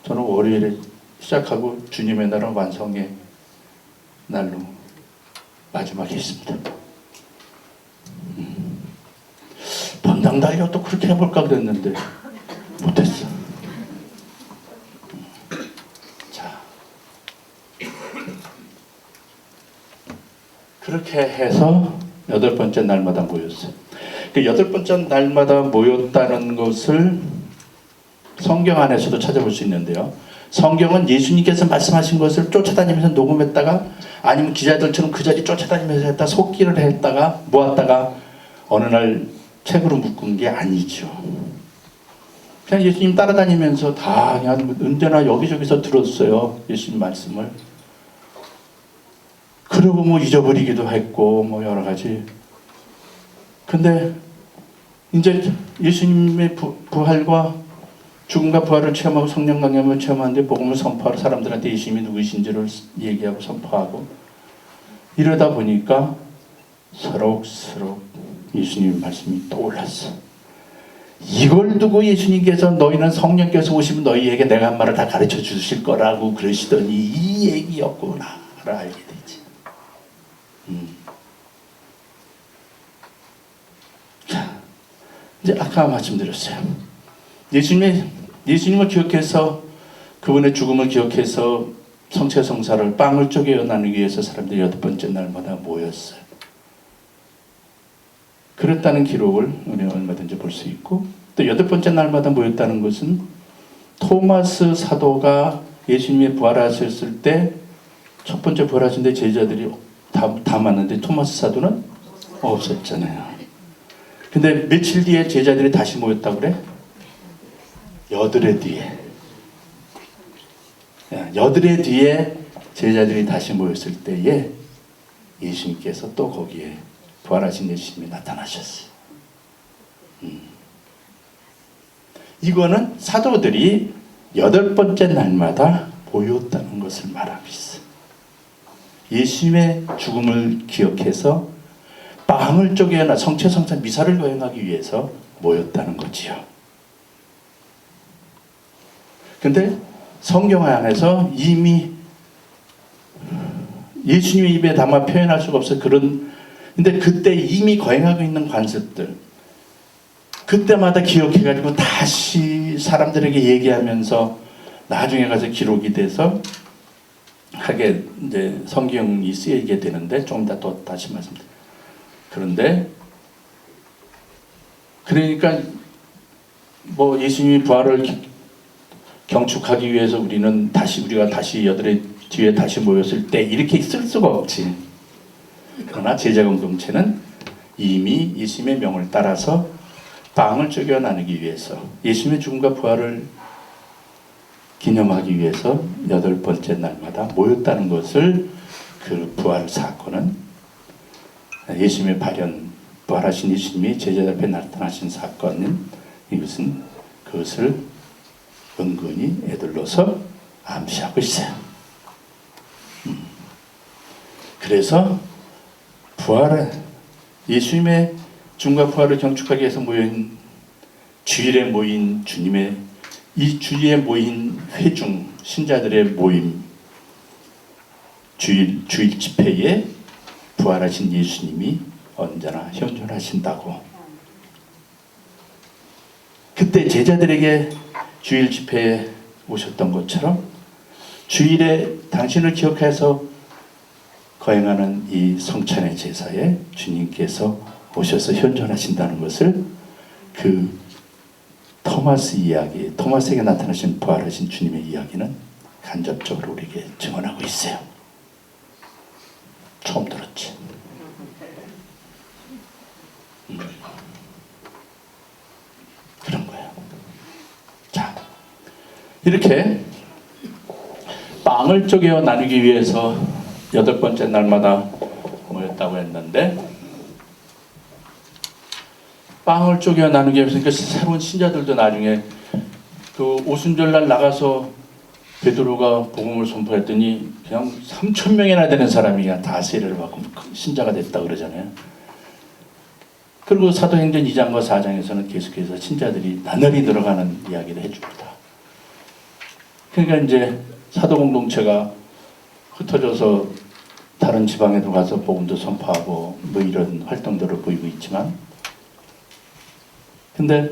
저는 월요일에 시작하고 주님의 날은 완성의 날로 마지막에 있습니다. 번당 달력도 그렇게 해볼까 그랬는데 못했어. 자, 그렇게 해서 8번째 날마다 모였어요. 그 8번째 날마다 모였다는 것을 성경 안에서도 찾아볼 수 있는데요. 성경은 예수님께서 말씀하신 것을 쫓아다니면서 녹음했다가 아니면 기자들처럼 그 자리 쫓아다니면서 했다 속기를 했다가 모았다가 어느 날 책으로 묶은 게 아니죠. 그냥 예수님 따라다니면서 다 그냥 언제나 여기저기서 들었어요. 예수님 말씀을. 그리고 뭐 잊어버리기도 했고 뭐 여러 가지. 근데 이제 예수님의 부활과 죽음과 부활을 체험하고 성령 강림을 체험하는데 복음을 선포하러 사람들한테 예수님이 누구신지를 얘기하고 선포하고 이러다 보니까 서록서록 예수님 말씀이 떠올랐어. 이걸 두고 예수님께서 너희는 성령께서 오시면 너희에게 내가 한 말을 다 가르쳐 주실 거라고 그러시더니 이 얘기였구나를 알게 되지. 자, 이제 아까 말씀드렸어요. 예수님을 기억해서 그분의 죽음을 기억해서 성체성사를 빵을 쪼개어 나누기 위해서 사람들이 8번째 날마다 모였어요. 그랬다는 기록을 우리는 얼마든지 볼 수 있고, 또 8번째 날마다 모였다는 것은 토마스 사도가 예수님이 부활하셨을 때 첫 번째 부활하신 데 제자들이 다 맞는데 토마스 사도는 없었잖아요. 근데 며칠 뒤에 제자들이 다시 모였다고 그래? 8회 뒤에. 8회 뒤에 제자들이 다시 모였을 때에 예수님께서 또 거기에 부활하신 예수님이 나타나셨어요. 이거는 사도들이 8번째 날마다 모였다는 것을 말하고 있어요. 예수님의 죽음을 기억해서 빵을 쪼개나 성체성사 미사를 거행하기 위해서 모였다는 거지요. 근데 성경 안에서 이미 예수님의 입에 담아 표현할 수가 없어요. 근데 그때 이미 거행하고 있는 관습들, 그때마다 기억해가지고 다시 사람들에게 얘기하면서 나중에 가서 기록이 돼서 하게 이제 성경이 쓰이게 되는데 좀 이따 또 다시 말씀드릴게요. 그런데 그러니까 뭐 예수님이 부활을 경축하기 위해서 우리가 다시 8회 뒤에 다시 모였을 때 이렇게 쓸 수가 없지. 그러나 제자 공동체는 이미 예수님의 명을 따라서 빵을 쪼개 나누기 위해서 예수님의 죽음과 부활을 기념하기 위해서 8번째 날마다 모였다는 것을, 그 부활 사건은 예수님의 부활하신 예수님이 제자들 앞에 나타나신 사건은 이것은 그것을 은근히 애들러서 암시하고 있어요. 그래서 예수님의 죽음과 부활을 경축하기 위해서 주일에 모인 주님의 이 주일에 모인 회중 신자들의 모임, 주일 집회에 부활하신 예수님이 언제나 현존하신다고. 그때 제자들에게 주일 집회에 오셨던 것처럼 주일에 당신을 기억해서 거행하는 이 성찬의 제사에 주님께서 오셔서 현존하신다는 것을 그 토마스에게 나타나신 부활하신 주님의 이야기는 간접적으로 우리에게 증언하고 있어요. 처음 들었지. 그런 거예요. 자, 이렇게 빵을 쪼개어 나누기 위해서 8번째 날마다 모였다고 했는데, 빵을 쪼개어 나누기 위해서 그러니까 새로운 신자들도 나중에 그 오순절날 나가서 베드로가 복음을 선포했더니 그냥 3,000명이나 되는 사람이 그냥 다 세례를 받고 신자가 됐다 그러잖아요. 그리고 사도행전 2장과 4장에서는 계속해서 신자들이 나날이 늘어가는 이야기를 해줍니다. 그러니까 이제 사도 공동체가 흩어져서 다른 지방에도 가서 복음도 선포하고 뭐 이런 활동들을 보이고 있지만, 근데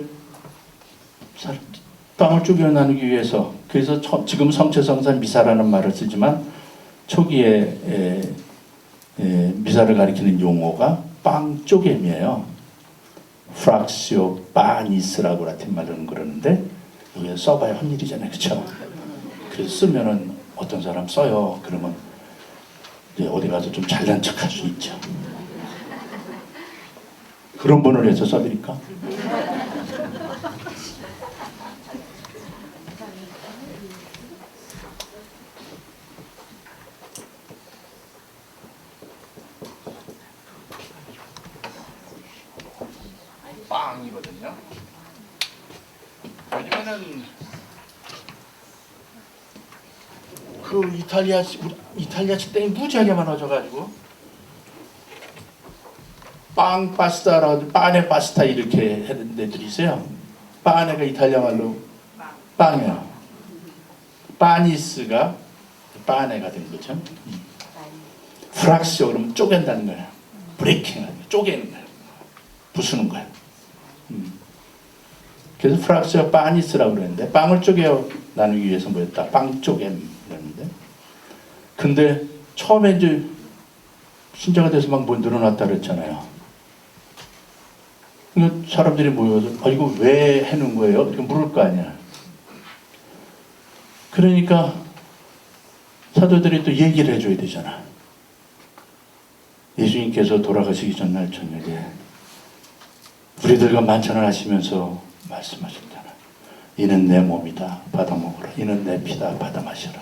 빵을 쪼개어 나누기 위해서, 그래서 지금 성체성사 미사라는 말을 쓰지만 초기에 미사를 가리키는 용어가 빵 쪼개미예요. 프락시오 바니스라고 라틴 말로는 그러는데 여기에 써봐야 한 일이잖아요, 그렇죠? 그래서 쓰면은 어떤 사람 써요. 그러면 이제 어디 가서 좀 잘난 척할 수 있죠. 그런 분을 해서 써드릴까? 빵이거든요. 요즘에는 그 이탈리아 식당이 무지하게 많아져가지고 빵 파스타라고 빠네 파스타 이렇게 하는 데들이 있어요. 빠네가 이탈리아 말로 빵이에요. 파니스가 빠네가 된 거죠. 프락시오 그러면 쪼갠다는 거예요. 브레이킹, 쪼개는 거예요. 부수는 거예요. 그래서 프락시오 파니스라고 그랬는데 빵을 쪼개 나누기 위해서 뭐였다? 빵 쪼개는 그랬는데 근데 처음에 이제 신자가 돼서 막 뭐 늘어났다 그랬잖아요. 사람들이 모여서 이거 왜 해놓은 거예요? 이렇게 물을 거 아니야. 그러니까 사도들이 또 얘기를 해줘야 되잖아. 예수님께서 돌아가시기 전날 저녁에 우리들과 만찬을 하시면서 말씀하셨잖아. 이는 내 몸이다. 받아 먹으라. 이는 내 피다. 받아 마시라.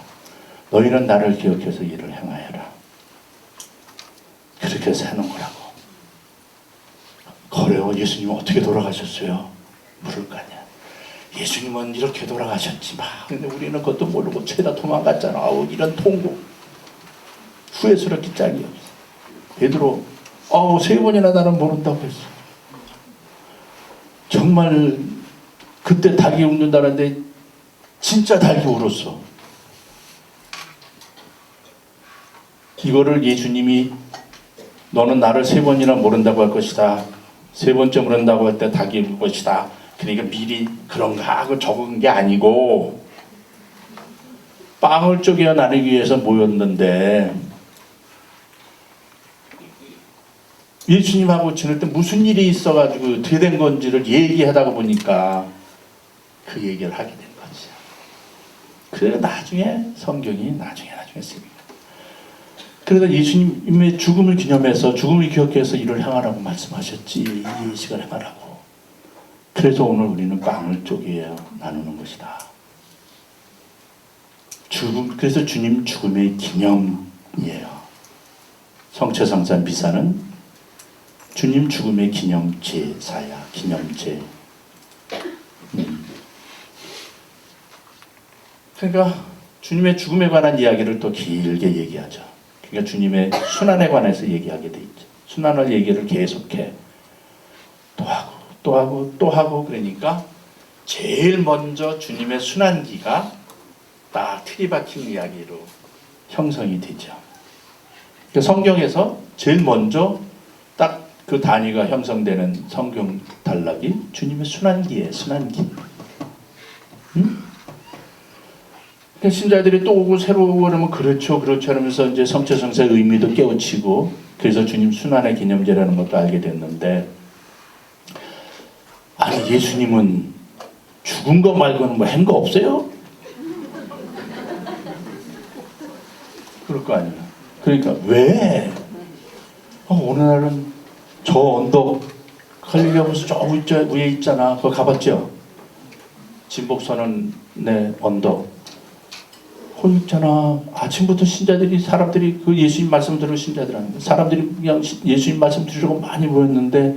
너희는 나를 기억해서 이를 행하여라. 그렇게 해서 해놓은 거라고. 그래요. 예수님은 어떻게 돌아가셨어요? 물을 거 아니야. 예수님은 이렇게 돌아가셨지만 근데 우리는 그것도 모르고 죄다 도망갔잖아. 아우 이런 통고. 후회스럽기 짝이 없어. 베드로 3번이나 나는 모른다고 했어. 정말 그때 닭이 웃는다는데 진짜 닭이 울었어. 이거를 예수님이 너는 나를 3번이나 모른다고 할 것이다. 3번째 모른다고 할 때 닭이 울 것이다. 그러니까 미리 그런가 하고 적은 게 아니고 빵을 쪼개어 나누기 위해서 모였는데 예수님하고 지낼 때 무슨 일이 있어가지고 어떻게 된 건지를 얘기하다가 보니까 그 얘기를 하게 된 거지. 그래서 나중에 성경이 나중에 쓰입니다. 그래서 예수님의 죽음을 기념해서 죽음을 기억해서 이를 행하라고 말씀하셨지. 이 식을 행하라고. 그래서 오늘 우리는 빵을 쪼개어 나누는 것이다. 그래서 주님 죽음의 기념이에요. 성체성사 미사는 주님 죽음의 기념제사야. 기념제. 그러니까 주님의 죽음에 관한 이야기를 또 길게 얘기하죠. 그러니까 주님의 순환에 관해서 얘기하게 돼 있죠. 순환을 얘기를 계속해. 또 하고 그러니까 제일 먼저 주님의 순환기가 딱 틀이 박힌 이야기로 형성이 되죠. 그러니까 성경에서 제일 먼저 딱 그 단위가 형성되는 성경 단락이 주님의 순환기예요. 순환기. 그러니까 신자들이 또 오고 새로 오고 그러면 그렇죠 하면서 이제 성체성사의 의미도 깨우치고 그래서 주님 순환의 기념제라는 것도 알게 됐는데 아니 예수님은 죽은 거 말고는 뭐 한 거 없어요? 그럴 거 아니에요. 그러니까 왜? 오늘날은 저 언덕 갈릴리하면서 저 위에 있잖아. 그거 가봤죠? 진복선언의 언덕. 거기 있잖아. 아침부터 사람들이 그 예수님 말씀 들을 신자들한테 사람들이 그냥 예수님 말씀 들으려고 많이 모였는데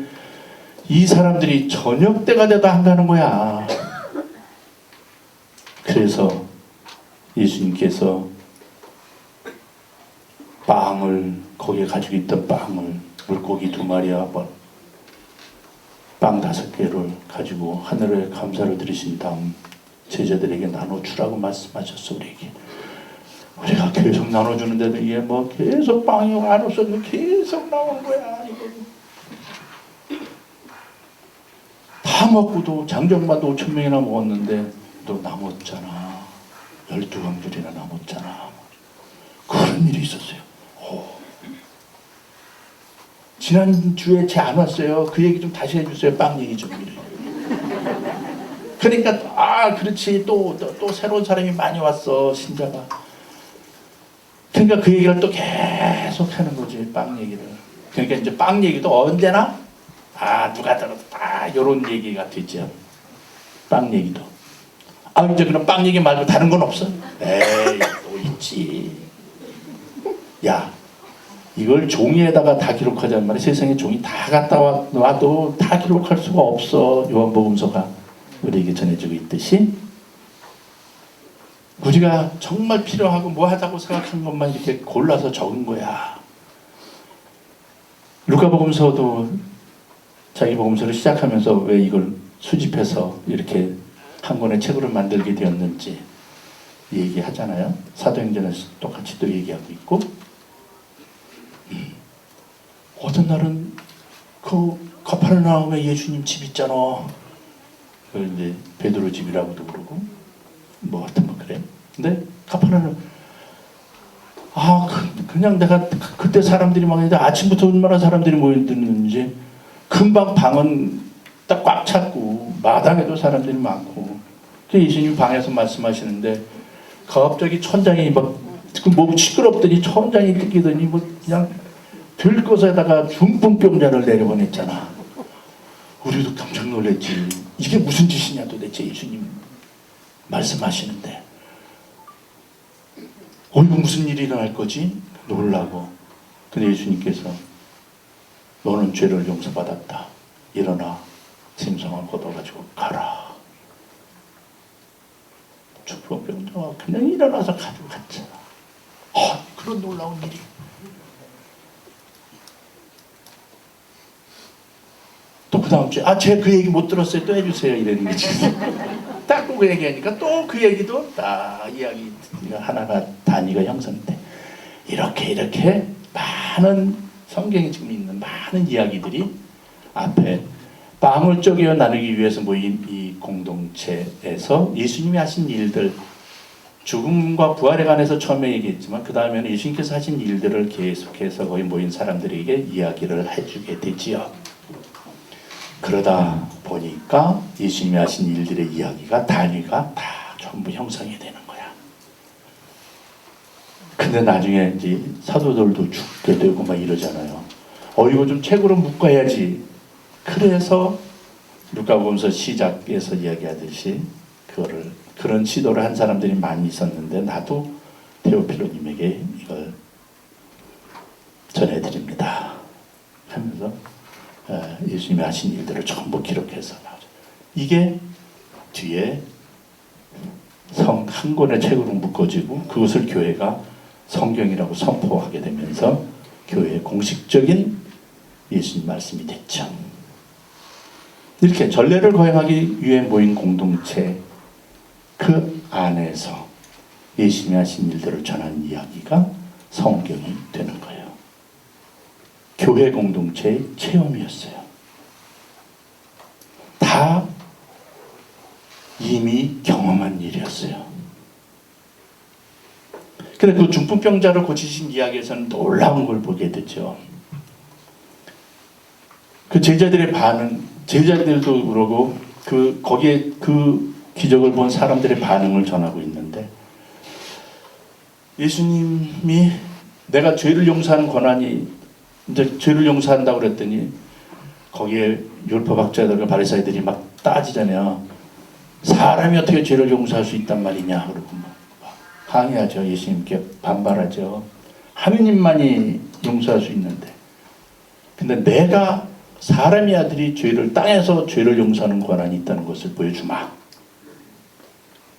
이 사람들이 저녁 때가 되다 한다는 거야. 그래서 예수님께서 빵을 거기에 가지고 있던 빵을 물고기 2마리와 빵 5개를 가지고 하늘에 감사를 드리신 다음 제자들에게 나눠주라고 말씀하셨어. 우리가 계속 나눠주는데도 이게 뭐 계속 빵이 안 없어도 계속 나오는 거야. 이거 다 먹고도 장정마도 5,000명이나 먹었는데 또 남았잖아. 12광줄이나 남았잖아. 그런 일이 있었어요. 지난주에 쟤 안 왔어요. 그 얘기 좀 다시 해주세요. 빵 얘기 좀. 그러니까 그렇지 또 새로운 사람이 많이 왔어. 신자가. 그러니까 그 얘기를 또 계속 하는 거지. 빵 얘기를. 그러니까 이제 빵 얘기도 언제나 누가 들어도 다 이런 얘기가 되죠. 빵 얘기도. 이제 그럼 빵 얘기 말고 다른 건 없어? 에이 또 있지. 야 이걸 종이에다가 다 기록하자는 말이야. 세상에 종이 다 갖다 와도 다 기록할 수가 없어. 요한복음서가 우리에게 전해지고 있듯이 우리가 정말 필요하고 뭐 하자고 생각한 것만 이렇게 골라서 적은 거야. 루카복음서도 자기 복음서를 시작하면서 왜 이걸 수집해서 이렇게 한 권의 책으로 만들게 되었는지 얘기하잖아요. 사도행전에서 똑같이 또 얘기하고 있고, 어떤 날은 그 가파르나움에 예수님 집 있잖아. 그 이제 베드로 집이라고도 그러고 뭐 하여튼 뭐 그래. 근데 가파르나움 그냥 내가 그때 사람들이 막 했는데 아침부터 얼마나 사람들이 모여드는지 금방 방은 딱 꽉 찼고 마당에도 사람들이 많고 예수님 방에서 말씀하시는데 갑자기 천장이 뭐 시끄럽더니 천장이 뜯기더니 뭐 그냥 들것에다가 중풍병자를 내려보냈잖아. 우리도 깜짝 놀랐지. 이게 무슨 짓이냐 도대체 예수님 말씀하시는데 이거 무슨 일이 일어날 거지? 놀라고. 근데 예수님께서 너는 죄를 용서받았다. 일어나 짐승을 걷어가지고 가라. 중풍병자가 그냥 일어나서 가지고 갔잖아. 그런 놀라운 일이. 또 그 다음 주에 제가 그 얘기 못 들었어요. 또 해주세요. 이랬는 거지. 딱 그 얘기하니까 또 그 얘기도 다 이야기가 하나가 단위가 형성돼. 이렇게 많은 성경에 지금 있는 많은 이야기들이 앞에 빵을 쪼개어 나누기 위해서 모인 이 공동체에서 예수님이 하신 일들, 죽음과 부활에 관해서 처음에 얘기했지만 그 다음에는 예수님께서 하신 일들을 계속해서 거기 모인 사람들에게 이야기를 해주게 되지요. 그러다 보니까 예수님이 하신 일들의 이야기가 단위가 다 전부 형성이 되는 거야. 근데 나중에 이제 사도들도 죽게 되고 막 이러잖아요. 이거 좀 책으로 묶어야지. 그래서 누가복음서 시작에서 이야기하듯이 그런 시도를 한 사람들이 많이 있었는데 나도 테오필로님에게 이걸 전해드립니다 하면서 예수님이 하신 일들을 전부 기록해서 나오죠. 이게 뒤에 한 권의 책으로 묶어지고 그것을 교회가 성경이라고 선포하게 되면서 교회의 공식적인 예수님 말씀이 됐죠. 이렇게 전례를 거행하기 위해 모인 공동체 그 안에서 예수님이 하신 일들을 전하는 이야기가 성경이 되는 거예요. 교회 공동체의 체험이었어요. 다 이미 경험한 일이었어요. 근데 그 중풍병자를 고치신 이야기에서는 놀라운 걸 보게 되죠. 그 제자들의 반응, 제자들도 그러고 거기에 그 기적을 본 사람들의 반응을 전하고 있는데 예수님이 내가 죄를 용서하는 권한이 이제 죄를 용서한다고 그랬더니 거기에 율법학자들과 바리새인들이 막 따지잖아요. 사람이 어떻게 죄를 용서할 수 있단 말이냐 그러고 막 항의하죠. 예수님께 반발하죠. 하느님만이 용서할 수 있는데 근데 내가 사람의 아들이 땅에서 죄를 용서하는 권한이 있다는 것을 보여주마.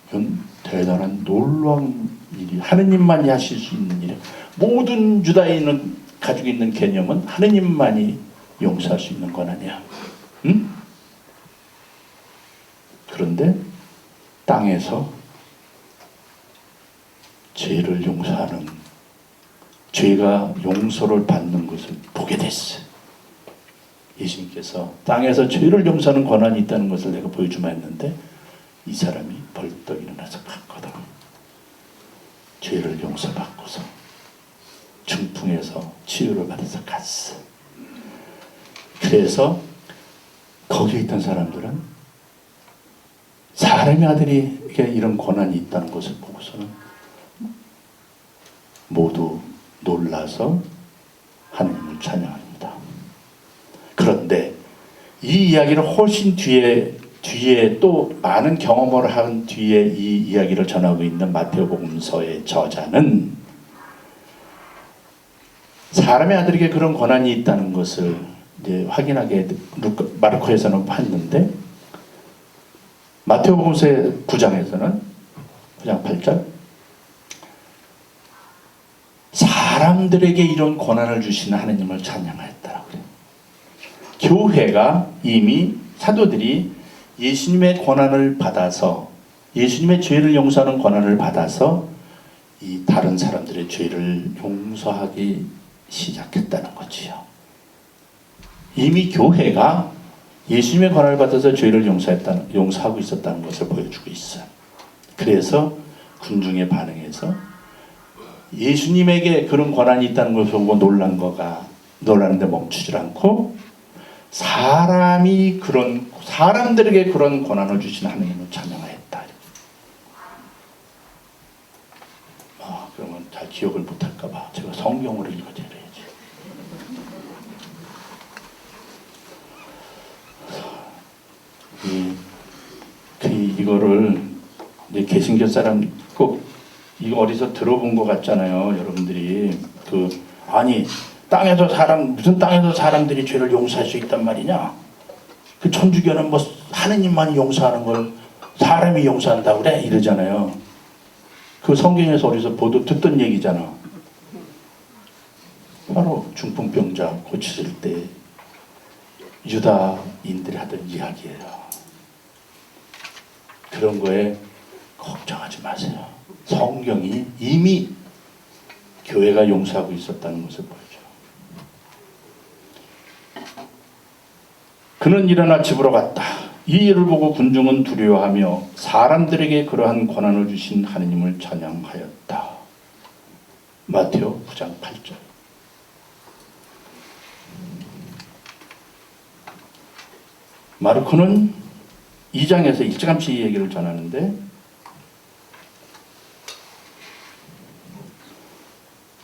이건 대단한 놀라운 일이 하느님만이 하실 수 있는 일이에요. 모든 유다인은 가지고 있는 개념은 하느님만이 용서할 수 있는 권한이야. 응? 그런데 땅에서 죄를 용서하는 죄가 용서를 받는 것을 보게 됐어. 예수님께서 땅에서 죄를 용서하는 권한이 있다는 것을 내가 보여주마 했는데 이 사람이 벌떡 일어나서 갔거든. 죄를 용서받고서 중풍에서 치유를 받아서 갔어. 그래서 거기에 있던 사람들은 사람의 아들에게 이런 권한이 있다는 것을 보고서는 모두 놀라서 하나님을 찬양합니다. 그런데 이 이야기를 훨씬 뒤에 또 많은 경험을 한 뒤에 이 이야기를 전하고 있는 마태복음서의 저자는 사람의 아들에게 그런 권한이 있다는 것을 이제 확인하게 마르코에서는 봤는데 마태복음서의 9장에서는 9장 8절 사람들에게 이런 권한을 주시는 하느님을 찬양하였다라고 그래요. 교회가 이미 사도들이 예수님의 권한을 받아서 예수님의 죄를 용서하는 권한을 받아서 이 다른 사람들의 죄를 용서하기 시작했다는 거지요. 이미 교회가 예수님의 권한을 받아서 죄를 용서하고 있었다는 것을 보여주고 있어요. 그래서 군중의 반응에서 예수님에게 그런 권한이 있다는 것을 보고 놀라는데 멈추질 않고 사람들에게 그런 권한을 주신 하나님을 찬양하였다. 그러면 잘 기억을 못할까봐 제가 성경으로 읽어드려야지. 이거를 이제 개신교 사람 꼭 이거 어디서 들어본 것 같잖아요, 여러분들이. 아니 무슨 땅에서 사람들이 죄를 용서할 수 있단 말이냐? 그 천주교는 뭐 하느님만이 용서하는 걸 사람이 용서한다고 그래? 이러잖아요. 그 성경에서 어디서 듣던 얘기잖아. 바로 중풍병자 고치실 때 유다인들이 하던 이야기예요. 그런 거에 걱정하지 마세요. 성경이 이미 교회가 용서하고 있었다는 것을 보여줘요. 그는 일어나 집으로 갔다. 이 일을 보고 군중은 두려워하며 사람들에게 그러한 권한을 주신 하느님을 찬양하였다. 마태오 9장 8절. 마르코는 2장에서 일찌감치 이 얘기를 전하는데,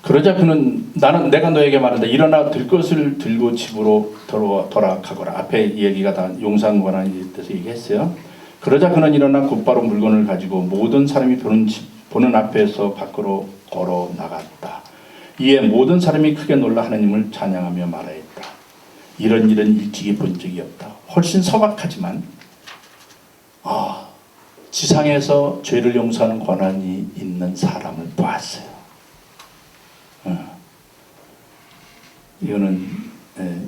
그러자 그는 내가 너에게 말한다. 일어나 들 것을 들고 집으로 돌아가거라. 앞에 얘기가 다 용서한 권한에 대해서 얘기했어요. 그러자 그는 일어나 곧바로 물건을 가지고 모든 사람이 보는 앞에서 밖으로 걸어 나갔다. 이에 모든 사람이 크게 놀라 하나님을 찬양하며 말하였다. 이런 일은 일찍이 본 적이 없다. 훨씬 소박하지만 지상에서 죄를 용서하는 권한이 있는 사람을 보았어요. 이거는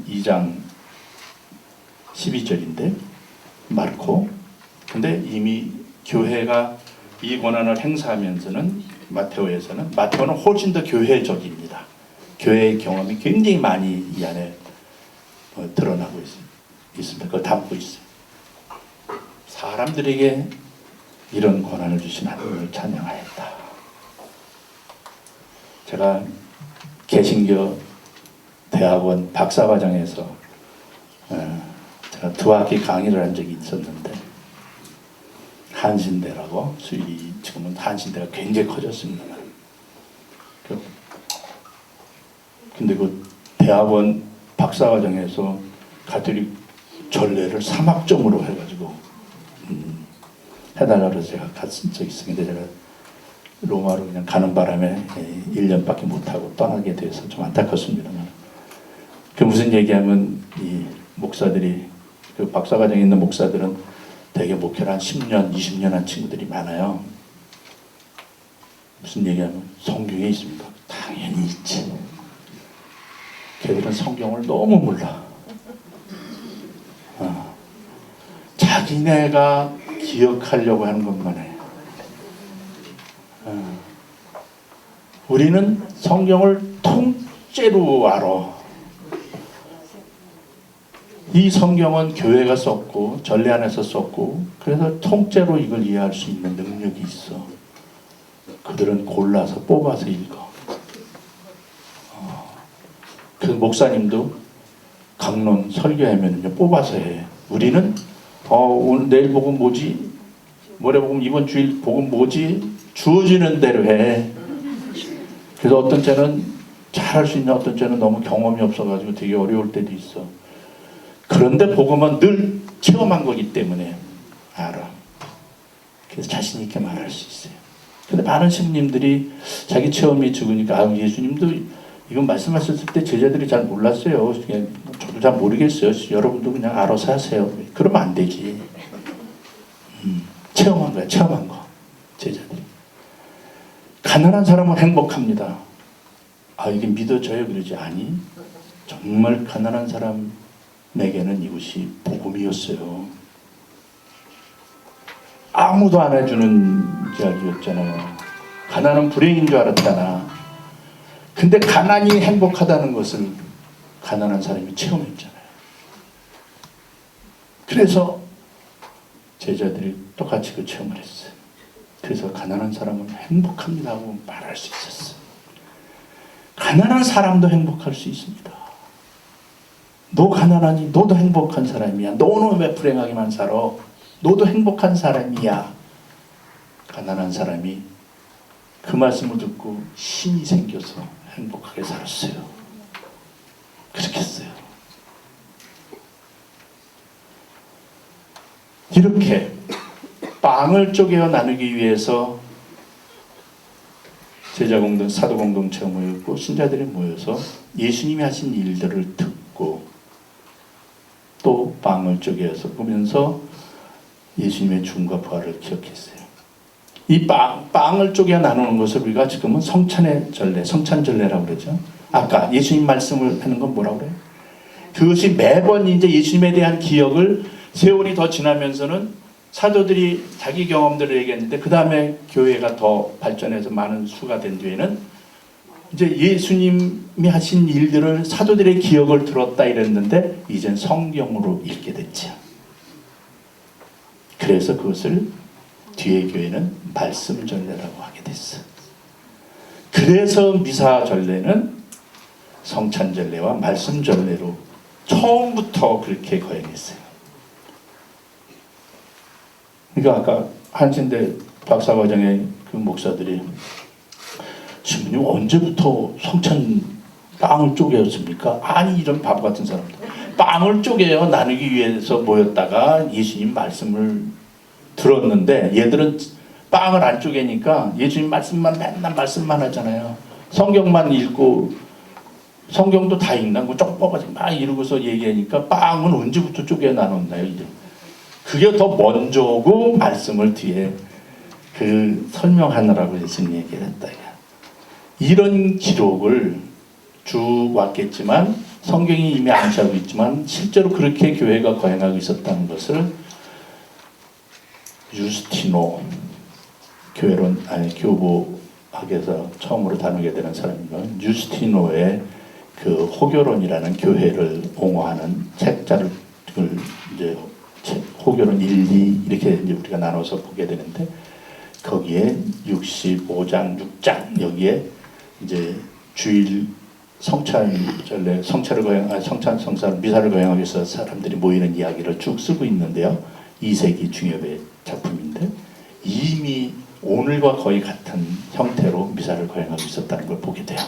2장 12절인데 마르코. 근데 이미 교회가 이 권한을 행사하면서는 마테오는 훨씬 더 교회적입니다. 교회의 경험이 굉장히 많이 이 안에 드러나고 있습니다. 그걸 담고 있어요. 사람들에게 이런 권한을 주신 하나님을 찬양하였다. 제가 개신교 대학원 박사과정에서 제가 2학기 강의를 한 적이 있었는데, 한신대라고, 지금은 한신대가 굉장히 커졌습니다. 근데 그 대학원 박사과정에서 가톨릭 전례를 3학점으로 해가지고 해달라고 해서 제가 갔은 적이 있어요. 근데 제가 로마로 그냥 가는 바람에 1년밖에 못하고 떠나게 돼서 좀 안타깝습니다만, 그 무슨 얘기하면 이 목사들이, 그 박사과정에 있는 목사들은 대개 목회를 한 10년, 20년 한 친구들이 많아요. 무슨 얘기하면 성경에 있습니다. 당연히 있지. 걔들은 성경을 너무 몰라. 자기네가 기억하려고 하는 것만 해. 우리는 성경을 통째로 알아. 이 성경은 교회가 썼고 전례 안에서 썼고, 그래서 통째로 이걸 이해할 수 있는 능력이 있어. 그들은 골라서 뽑아서 읽어. 그 목사님도 강론 설교하면요 뽑아서 해. 우리는 오늘 내일 복음 뭐지? 모레 복음 이번 주일 복음 뭐지? 주어지는 대로 해. 그래서 어떤 때는 잘할 수 있는, 어떤 때는 너무 경험이 없어가지고 되게 어려울 때도 있어. 그런데 복음은 늘 체험한 거기 때문에 알아. 그래서 자신 있게 말할 수 있어요. 근데 많은 신부님들이 자기 체험이 적으니까 예수님도 이건 말씀하셨을 때 제자들이 잘 몰랐어요. 그냥 저도 잘 모르겠어요. 여러분도 그냥 알아서 하세요. 그러면 안 되지. 체험한 거야. 체험한 거. 제자들이. 가난한 사람은 행복합니다. 이게 믿어져요? 그러지. 아니, 정말 가난한 사람 내게는 이것이 복음이었어요. 아무도 안 해주는 이야기였잖아요. 가난은 불행인 줄 알았잖아. 근데 가난이 행복하다는 것을 가난한 사람이 체험했잖아요. 그래서 제자들이 똑같이 그 체험을 했어요. 그래서 가난한 사람은 행복합니다 하고 말할 수 있었어요. 가난한 사람도 행복할 수 있습니다. 너 가난하니 너도 행복한 사람이야. 너는 왜 불행하게만 살아? 너도 행복한 사람이야. 가난한 사람이 그 말씀을 듣고 힘이 생겨서 행복하게 살았어요. 그렇게 했어요. 이렇게 빵을 쪼개어 나누기 위해서 제자 공동, 사도 공동체가 모였고 신자들이 모여서 예수님이 하신 일들을 듣고 또 빵을 쪼개어서 보면서 예수님의 죽음과 부활을 기억했어요. 이 빵을 쪼개 나누는 것을 우리가 지금은 성찬의 전례, 성찬전례라고 그러죠. 아까 예수님 말씀을 하는 건 뭐라고 그래요? 그것이 매번 이제 예수님에 대한 기억을 세월이 더 지나면서는 사도들이 자기 경험들을 얘기했는데 그 다음에 교회가 더 발전해서 많은 수가 된 뒤에는 이제 예수님이 하신 일들을 사도들의 기억을 들었다 이랬는데 이젠 성경으로 읽게 됐죠. 그래서 그것을 뒤에 교회는 말씀 전례라고 하게 됐어. 그래서 미사 전례는 성찬 전례와 말씀 전례로 처음부터 그렇게 거행했어요. 그러니까 아까 한신대 박사과정의 그 목사들이 신부님 언제부터 성찬 빵을 쪼개었습니까? 아니 이런 바보 같은 사람들. 빵을 쪼개어 나누기 위해서 모였다가 예수님 말씀을 들었는데 얘들은 빵을 안 쪼개니까 예수님 말씀만 맨날 말씀만 하잖아요. 성경만 읽고 성경도 다 읽나? 쪽 뽑아서 막 이러고서 얘기하니까 빵은 언제부터 쪼개 나눴나요? 이제. 그게 더 먼저고 말씀을 뒤에 그 설명하느라고 예수님 얘기를 했다. 이런 기록을 쭉 왔겠지만 성경이 이미 암시하고 있지만 실제로 그렇게 교회가 거행하고 있었다는 것을 유스티노 교회론 교보학에서 처음으로 다루게 되는 사람이면 유스티노의 그 호교론이라는 교회를 옹호하는 책자를 이제 호교론 1, 2 이렇게 이제 우리가 나눠서 보게 되는데 거기에 65장, 6장 여기에 이제 주일 성찬절례, 성찬 성사 미사를 거행하기 위해서 사람들이 모이는 이야기를 쭉 쓰고 있는데요. 2세기 중엽의 작품인데 이미 오늘과 거의 같은 형태로 미사를 거행하고 있었다는 걸 보게 돼요.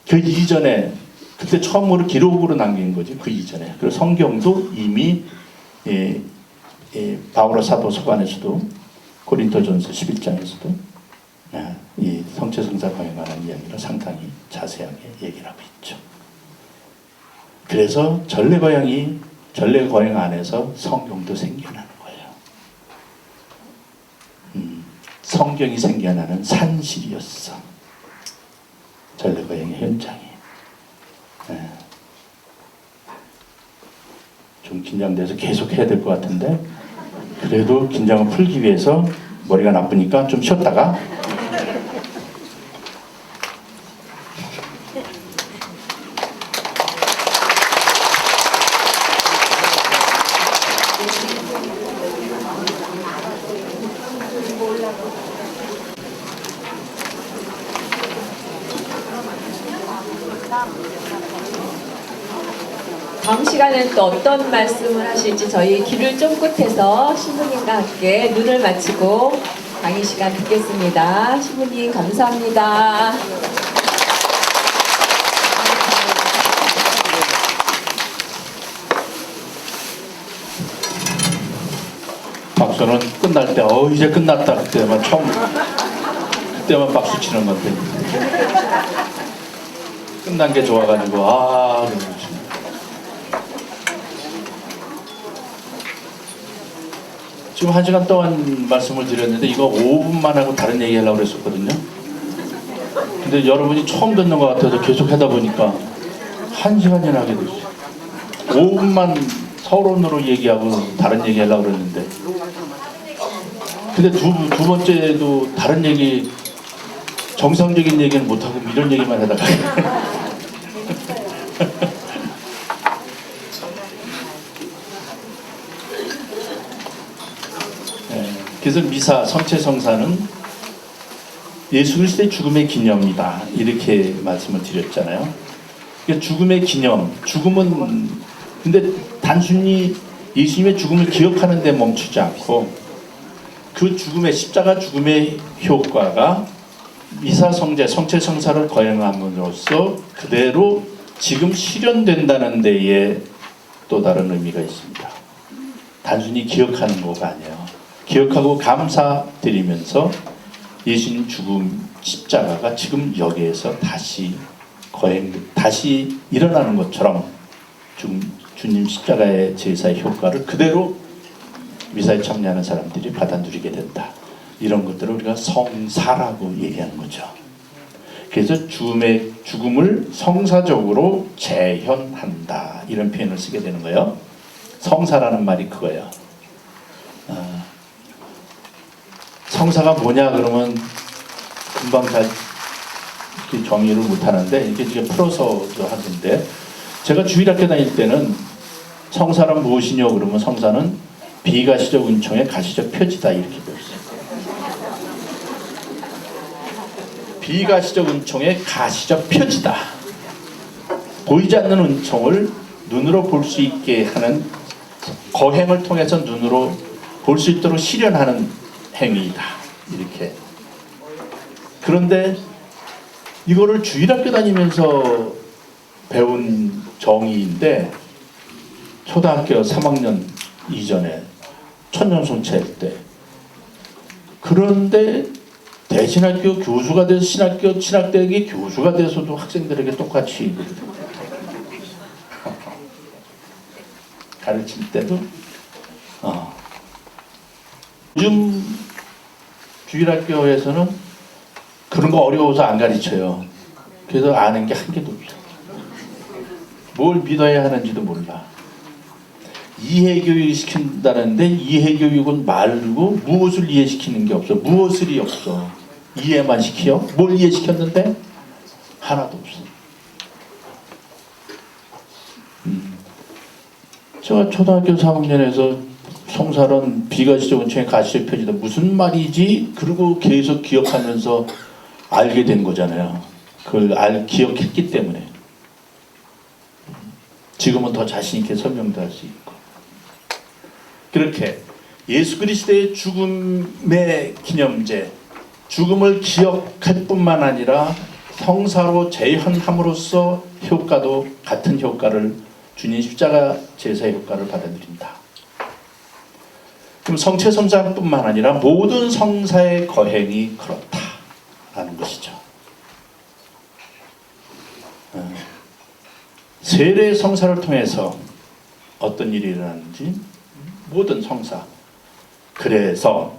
그 이전에 그때 처음으로 기록으로 남긴 거지. 그 이전에. 그리고 성경도 이미 바오로 사도 서간에서도 고린도전서 11장에서도 이 성체성사 거행에 관한 이야기를 상당히 자세하게 얘기를 하고 있죠. 그래서 전례 거행 안에서 성경도 생겨나는 거예요. 성경이 생겨나는 산실이었어. 전례 거행의 현장이. 좀 긴장돼서 계속 해야 될 것 같은데 그래도 긴장을 풀기 위해서 머리가 나쁘니까 좀 쉬었다가 다음 시간엔 또 어떤 말씀을 하실지 저희 귀를 쫑긋해서 신부님과 함께 눈을 맞추고 강의 시간 듣겠습니다. 신부님 감사합니다. 박수는 끝날 때 이제 끝났다 그때만 그때만 박수 치는 건데 끝난 게 좋아가지고 지금 1시간 동안 말씀을 드렸는데 이거 5분만 하고 다른 얘기 하려고 그랬었거든요. 근데 여러분이 처음 듣는 것 같아서 계속 하다 보니까 1시간이나 하게 됐어요. 5분만 서론으로 얘기하고 다른 얘기 하려고 그랬는데, 근데 두 번째도 다른 얘기, 정상적인 얘기는 못하고 이런 얘기만 하다가 네, 그래서 미사 성체성사는 예수 그리스도의 죽음의 기념이다, 이렇게 말씀을 드렸잖아요. 그러니까 죽음의 기념, 죽음은 근데 단순히 예수님의 죽음을 기억하는 데 멈추지 않고 그 죽음의, 십자가 죽음의 효과가 미사 성제, 성체 성사를 거행함으로써 그대로 지금 실현된다는 데에 또 다른 의미가 있습니다. 단순히 기억하는 거가 아니에요. 기억하고 감사드리면서 예수님 죽음, 십자가가 지금 여기에서 다시 일어나는 것처럼 주님 십자가의 제사의 효과를 그대로 미사에 참여하는 사람들이 받아 누리게 된다. 이런 것들을 우리가 성사라고 얘기하는 거죠. 그래서 죽음을 성사적으로 재현한다, 이런 표현을 쓰게 되는 거예요. 성사라는 말이 그거예요. 성사가 뭐냐 그러면 금방 잘 이렇게 정의를 못하는데, 이게 풀어서도 하는데, 제가 주일학교 다닐 때는 성사란 무엇이냐 그러면 성사는 비가시적 은총의 가시적 표지다, 이렇게 배웠어요. 비가시적 은총의 가시적 표지다. 보이지 않는 은총을 눈으로 볼 수 있게 하는, 거행을 통해서 눈으로 볼 수 있도록 실현하는 행위이다, 이렇게. 그런데 이거를 주일학교 다니면서 배운 정의인데, 초등학교 3학년 이전에 천년손체일 때, 그런데 대신학교 교수가 돼서 신학대학의 교수가 돼서도 학생들에게 똑같이 가르칠 때도 요즘 주일학교에서는 그런 거 어려워서 안 가르쳐요. 그래서 아는 게 한 개도 없어요. 뭘 믿어야 하는지도 몰라. 이해교육 시킨다는데 이해교육은 말고 무엇을 이해시키는 게 없어. 무엇을이 없어. 이해만 시켜? 뭘 이해시켰는데? 하나도 없어. 제가 초등학교 3학년에서 성사론 비가시적 은총의 가시적 표지다, 무슨 말이지? 그리고 계속 기억하면서 알게 된 거잖아요. 그걸 기억했기 때문에 지금은 더 자신 있게 설명도 할 수 있고. 그렇게 예수 그리스도의 죽음의 기념제, 죽음을 기억할 뿐만 아니라 성사로 재현함으로써 효과도 같은 효과를, 주님 십자가 제사의 효과를 받아들인다. 그럼 성체 성사뿐만 아니라 모든 성사의 거행이 그렇다라는 것이죠. 세례 성사를 통해서 어떤 일이 일어나는지, 모든 성사. 그래서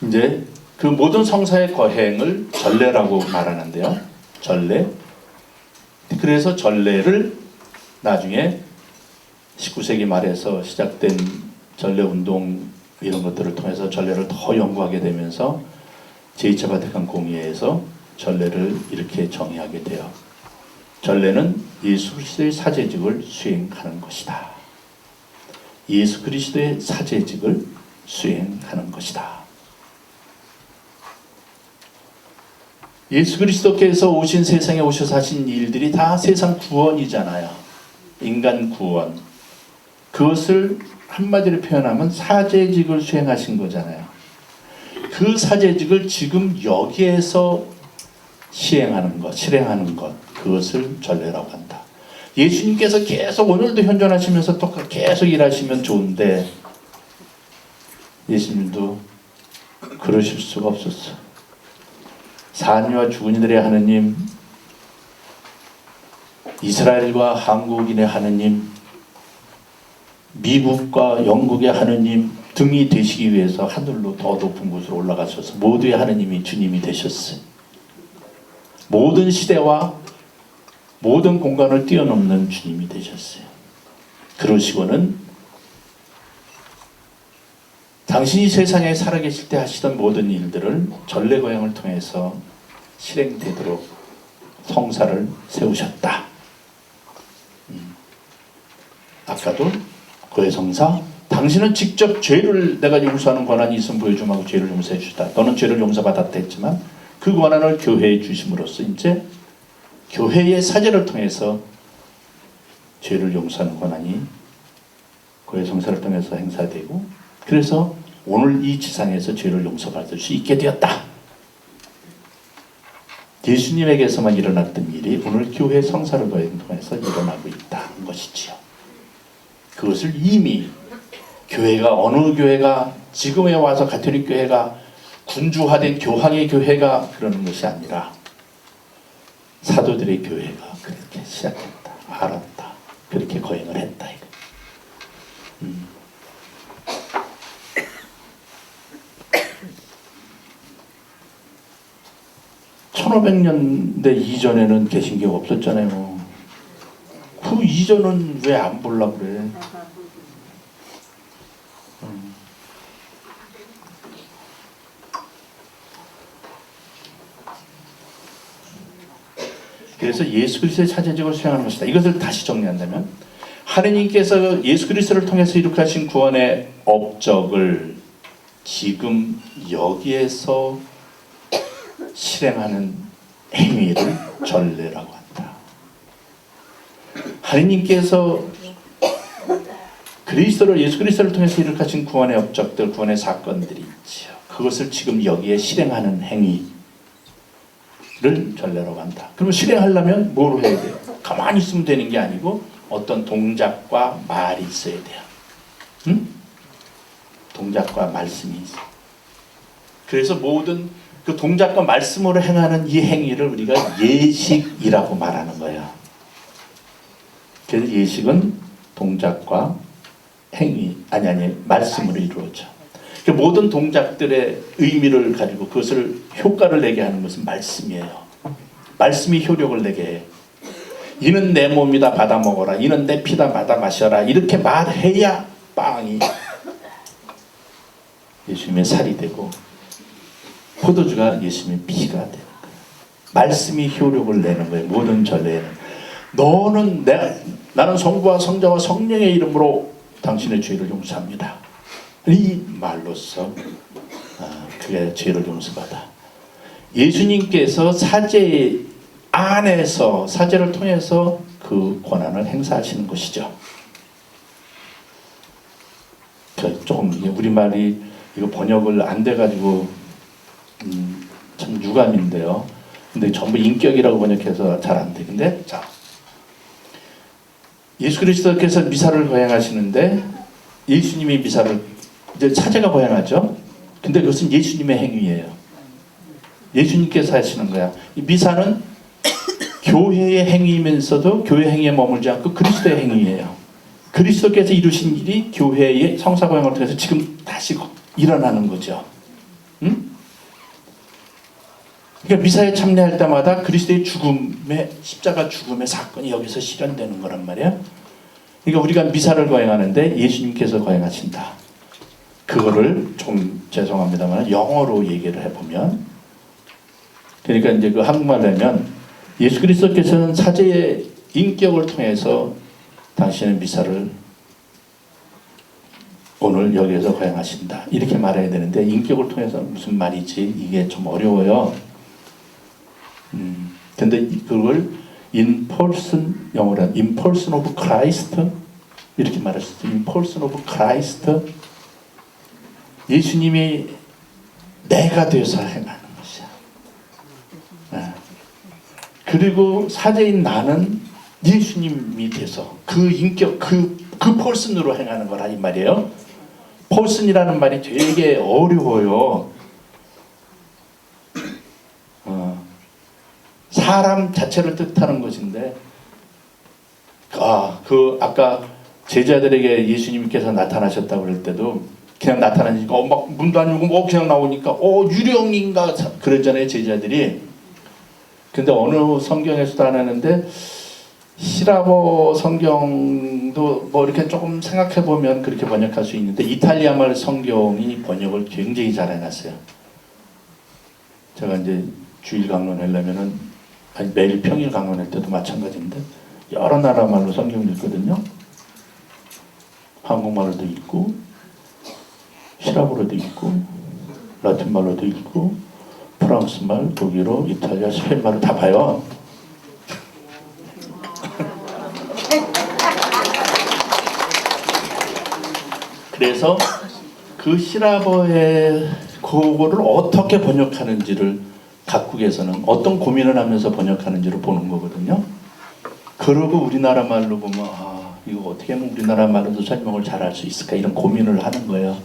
이제 그 모든 성사의 거행을 전례라고 말하는데요. 전례. 그래서 전례를 나중에 19세기 말에서 시작된 전례운동, 이런 것들을 통해서 전례를 더 연구하게 되면서 제2차 바티칸 공의회에서 전례를 이렇게 정의하게 돼요. 전례는 예수 그리스도의 사제직을 수행하는 것이다. 예수 그리스도의 사제직을 수행하는 것이다. 예수 그리스도께서 오신, 세상에 오셔서 하신 일들이 다 세상 구원이잖아요. 인간 구원. 그것을 한마디로 표현하면 사제직을 수행하신 거잖아요. 그 사제직을 지금 여기에서 시행하는 것, 실행하는 것, 그것을 전례라고 한다. 예수님께서 계속 오늘도 현존하시면서 또 계속 일하시면 좋은데, 예수님도 그러실 수가 없었어. 산이와 죽은 이들의 하느님, 이스라엘과 한국인의 하느님, 미국과 영국의 하느님 등이 되시기 위해서 하늘로 더 높은 곳으로 올라가셔서 모두의 하느님이 주님이 되셨어요. 모든 시대와 모든 공간을 뛰어넘는 주님이 되셨어요. 그러시고는 당신이 세상에 살아계실 때 하시던 모든 일들을 전례고행을 통해서 실행되도록 성사를 세우셨다. 아까도 그의 성사, 당신은 직접 죄를 내가 용서하는 권한이 있으면 보여주면 하고 죄를 용서해 주셨다. 너는 죄를 용서받았다 했지만 그 권한을 교회에 주심으로써 이제 교회의 사제를 통해서 죄를 용서하는 권한이 그의 성사를 통해서 행사되고, 그래서 오늘 이 지상에서 죄를 용서받을 수 있게 되었다. 예수님에게서만 일어났던 일이 오늘 교회 성사를 통해서 일어나고 있다는 것이지요. 그것을 이미 교회가, 어느 교회가, 지금에 와서 가톨릭 교회가 군주화된 교황의 교회가 그러는 것이 아니라 사도들의 교회가 그렇게 시작했다, 알았다, 그렇게 거행을 했다. 1500년대 이전에는 개신교가 없었잖아요. 그 이전은 왜 안 보려고 그래? 그래서 예수 그리스도의 차제직을 수행하는 것이다. 이것을 다시 정리한다면 하느님께서 예수 그리스도를 통해서 이룩하신 구원의 업적을 지금 여기에서 실행하는 행위를 전례라고 한다. 하느님께서 그리스도를, 예수 그리스도를 통해서 이룩하신 구원의 업적들, 구원의 사건들이 있지요. 그것을 지금 여기에 실행하는 행위를 전례라고 한다. 그러면 실행하려면 뭘 해야 돼요? 가만히 있으면 되는 게 아니고 어떤 동작과 말이 있어야 돼요. 응? 동작과 말씀이 있어요. 그래서 모든 그 동작과 말씀으로 행하는 이 행위를 우리가 예식이라고 말하는 거예요. 그래서 예식은 동작과 행위, 말씀으로 이루어져. 그 모든 동작들의 의미를 가지고 그것을 효과를 내게 하는 것은 말씀이에요. 말씀이 효력을 내게 해요. 이는 내 몸이다, 받아 먹어라. 이는 내 피다, 받아 마셔라. 이렇게 말해야 빵이 예수님의 살이 되고 포도주가 예수님의 피가 되는 거예요. 말씀이 효력을 내는 거예요. 모든 전례에는. 나는 성부와 성자와 성령의 이름으로 당신의 죄를 용서합니다. 이 말로써 그의 죄를 용서받아. 예수님께서 사제 안에서, 사제를 통해서 그 권한을 행사하시는 것이죠. 조금 우리말이 이거 번역을 안 돼가지고 참 유감인데요. 근데 전부 인격이라고 번역해서 잘 안 돼. 근데 자, 예수 그리스도께서 미사를 거행하시는데 예수님이 미사를 이제 사제가 거행하죠. 근데 그것은 예수님의 행위예요. 예수님께서 하시는 거야. 이 미사는 교회의 행위이면서도 교회 행위에 머물지 않고 그리스도의 행위예요. 그리스도께서 이루신 일이 교회의 성사 거행을 통해서 지금 다시 일어나는 거죠. 응? 그러니까 미사에 참여할 때마다 그리스도의 죽음의, 십자가 죽음의 사건이 여기서 실현되는 거란 말이에요. 그러니까 우리가 미사를 거행하는데 예수님께서 거행하신다. 그거를 좀 죄송합니다만 영어로 얘기를 해보면, 그러니까 이제 그 한국말로 하면 예수 그리스도께서는 사제의 인격을 통해서 당신의 미사를 오늘 여기에서 거행하신다. 이렇게 말해야 되는데 인격을 통해서 무슨 말이지? 이게 좀 어려워요. 근데 그걸 in person, 영어로 in person of Christ 이렇게 말할 수 있어요. in person of Christ, 예수님이 내가 되어서 행하는 것이야. 그리고 사제인 나는 예수님이 돼서 그 인격, 그 person으로 행하는 거라 이 말이에요. person이라는 말이 되게 어려워요. 사람 자체를 뜻하는 것인데, 아까 제자들에게 예수님께서 나타나셨다고 그럴 때도 그냥 나타나니까 막 문도 안 열고 그냥 나오니까 유령인가 그러잖아요, 제자들이. 근데 어느 성경에서도 안 하는데 시라버 성경도 뭐 이렇게 조금 생각해 보면 그렇게 번역할 수 있는데 이탈리아말 성경이 번역을 굉장히 잘 해놨어요. 제가 이제 주일 강론하려면은 아니 매일 평일 강론할 때도 마찬가지인데 여러 나라 말로 성경을 읽거든요. 한국말로도 읽고 시라버로도 읽고 라틴말로도 읽고 프랑스말, 독일어, 이탈리아, 스페인말을 다 봐요. 그래서 그 시라버의 그거를 어떻게 번역하는지를 각국에서는 어떤 고민을 하면서 번역하는지를 보는 거거든요. 그러고 우리나라 말로 보면 이거 어떻게 하면 우리나라 말로도 설명을 잘 할 수 있을까 이런 고민을 하는 거예요.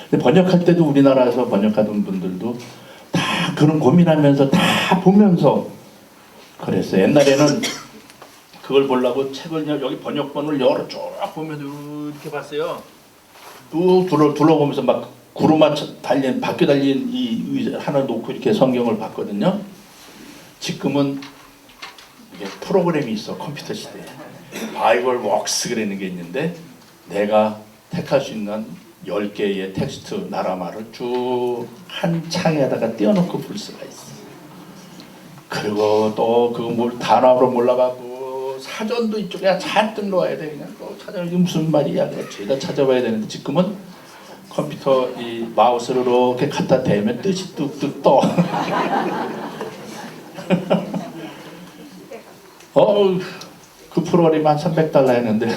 근데 번역할 때도 우리나라에서 번역하던 분들도 다 그런 고민하면서 다 보면서 그랬어요. 옛날에는 그걸 보려고 책을 여기 번역본을 열어 쭉 보면 이렇게 봤어요. 쭉 둘러보면서 막 구루마 달린 바퀴 달린 이 의자 하나 놓고 이렇게 성경을 봤거든요. 지금은 이게 프로그램이 있어. 컴퓨터 시대에 바이블 웍스 그라는 게 있는데 내가 택할 수 있는 10개의 텍스트 나라 말을 쭉 한 창에다가 띄워놓고 볼 수가 있어. 그리고 또 그거 뭘 단어로 몰라가고 사전도 이쪽에 잔뜩 놓아야 돼. 그냥 또 찾아 이게 무슨 말이야. 죄다 찾아봐야 되는데 지금은 컴퓨터 이 마우스를 이렇게 갖다 대면 뜻이 뚝뚝 떠. 그 프로그램이 한 $300 했는데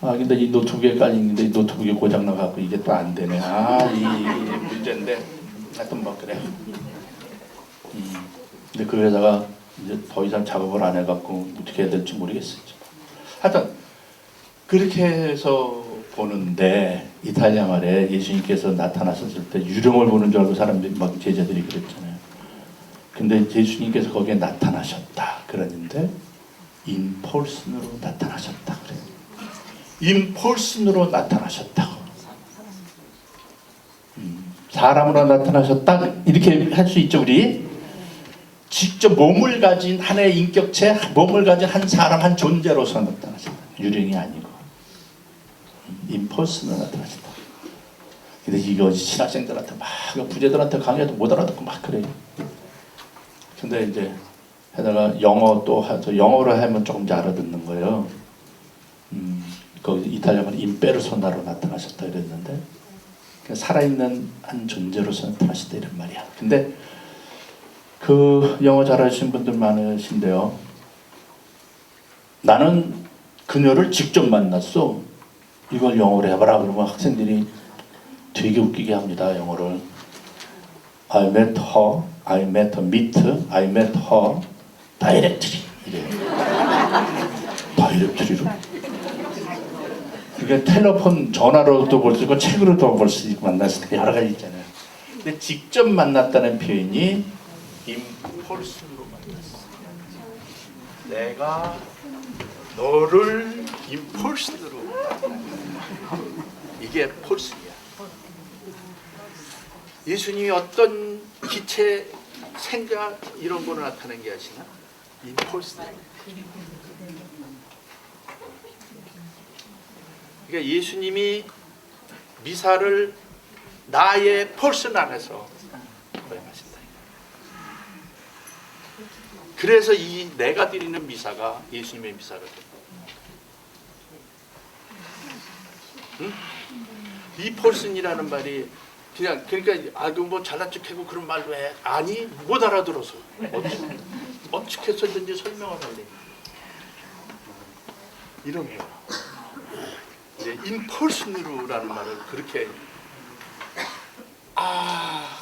근데 이 노트북에까지 있는데 이 노트북이 고장 나갖고 이게 또 안 되네. 이 문제인데 하여튼 뭐 그래. 근데 그 회사가 이제 더 이상 작업을 안 해갖고 어떻게 해야 될지 모르겠어요. 하여튼 그렇게 해서 보는데 이탈리아 말에 예수님께서 나타나셨을 때 유령을 보는 줄 알고 사람들이 막 제자들이 그랬잖아요. 근데 예수님께서 거기에 나타나셨다 그랬는데 인펄슨으로 나타나셨다 그래요. 인펄슨으로 나타나셨다고. 사람으로 나타나셨다 이렇게 할 수 있죠 우리. 직접 몸을 가진 하나의 인격체, 몸을 가진 한 사람, 한 존재로서 나타나셨다. 유령이 아니고 인펄슨으로 나타나셨다. 근데 이거 신학생들한테 막 부제들한테 강의해도 못 알아듣고 막 그래요. 근데 이제 해다가 영어로 하면 조금 잘 알아듣는 거예요. 거기 이탈리아말로 인페르소나로 나타나셨다 이랬는데 살아있는 한 존재로서 나타나셨다 이런 말이야. 근데 그 영어 잘하시는 분들 많으신데요. 나는 그녀를 직접 만났어. 이걸 영어로 해봐라 그러면 학생들이 되게 웃기게 합니다. 영어를. I met her, I met her meet, I met her directly 이래요. 다이렉트리로. 이게 텔레폰 전화로도 볼 수 있고 책으로도 볼 수 있고 만났을 때 여러 가지 있잖아요. 근데 직접 만났다는 표현이 인펄슨으로 만났어. 내가 너를 인펄슨으로 이게 펄슨이야. 예수님이 어떤 기체, 생각 이런 거로 나타낸 게 아시나? 인펄슨. 그러니까 예수님이 미사를 나의 펄슨 안에서 거행하신다. 그래서 이 내가 드리는 미사가 예수님의 미사거든. 응? 이 펄슨이라는 말이 그냥 그러니까 뭐 잘난 척하고 그런 말로 해. 아니 못 알아들어서 어떻게 해서든지 설명을 하려니 이런 거야. 이제 인펄슨으로라는 말을 그렇게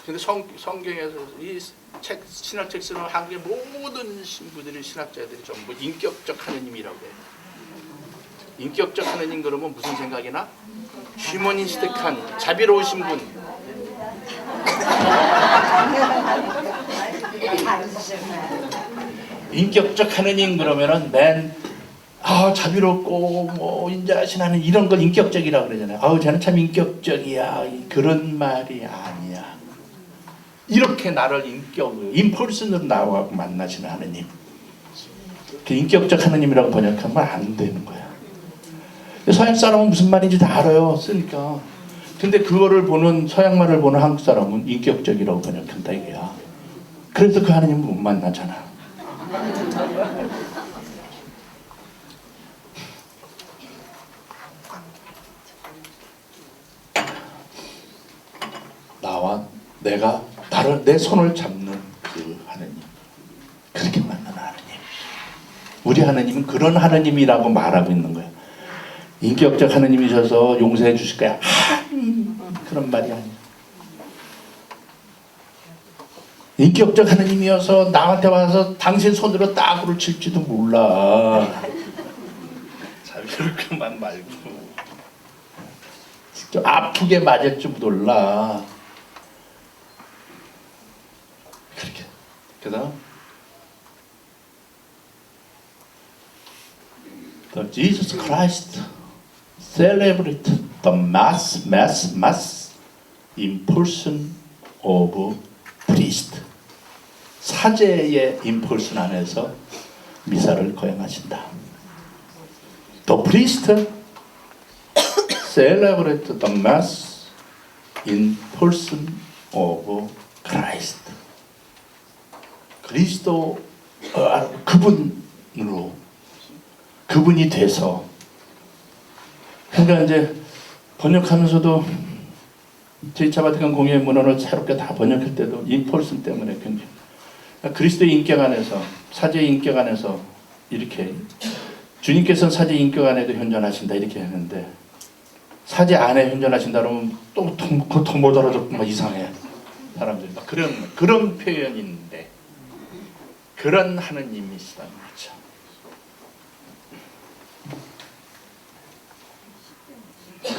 근데 성경에서 이 책 신학책 쓰는 한국의 모든 신부들이 신학자들이 전부 인격적 하느님이라고 해요. 인격적 하느님 그러면 무슨 생각이나? 휴머니스틱한 자비로우신 분. 인격적 하느님 그러면은 자비롭고 뭐 인자하신 하는 이런 걸 인격적이라고 그러잖아요. 쟤는 참 인격적이야. 그런 말이 아니야. 이렇게 나를 인펄슨으로 나와 만나시는 하느님. 그 인격적 하느님이라고 번역하면 안 되는 거야. 서양 사람은 무슨 말인지 다 알아요. 쓰니까. 근데 그거를 보는 서양말을 보는 한국 사람은 인격적이라고 번역한다 이게야. 그래서 그 하느님을 못 만나잖아. 나와 내가 나를 내 손을 잡는 그 하느님, 그렇게 만나는 하느님. 우리 하느님은 그런 하느님이라고 말하고 있는 거야. 인격적 하느님이셔서 용서해 주실 거야. 그런 말이 아니야. 인격적 하느님이어서 나한테 와서 당신 손으로 따구를 칠지도 몰라. 잘 그렇게만 말고 직접 아프게 맞을 줄 몰라. 그렇게. 그다음 The Jesus Christ celebrate the mass in person of priest. 사제의 인펄슨 안에서 미사를 거행하신다. The priest celebrate the mass in person of Christ. 그리스도 그분으로 그분이 돼서. 그러니까 이제 번역하면서도 제2차 바티칸 공의회 문헌을 새롭게 다 번역할 때도 인펄슨 때문에 굉장히 그리스도의 인격 안에서, 사제의 인격 안에서 이렇게 주님께서는 사제의 인격 안에도 현존하신다 이렇게 했는데 사제 안에 현존하신다 그러면 또 못 알아듣고 막 이상해 사람들이 막 그런 표현인데 그런 하느님이시다는 거죠.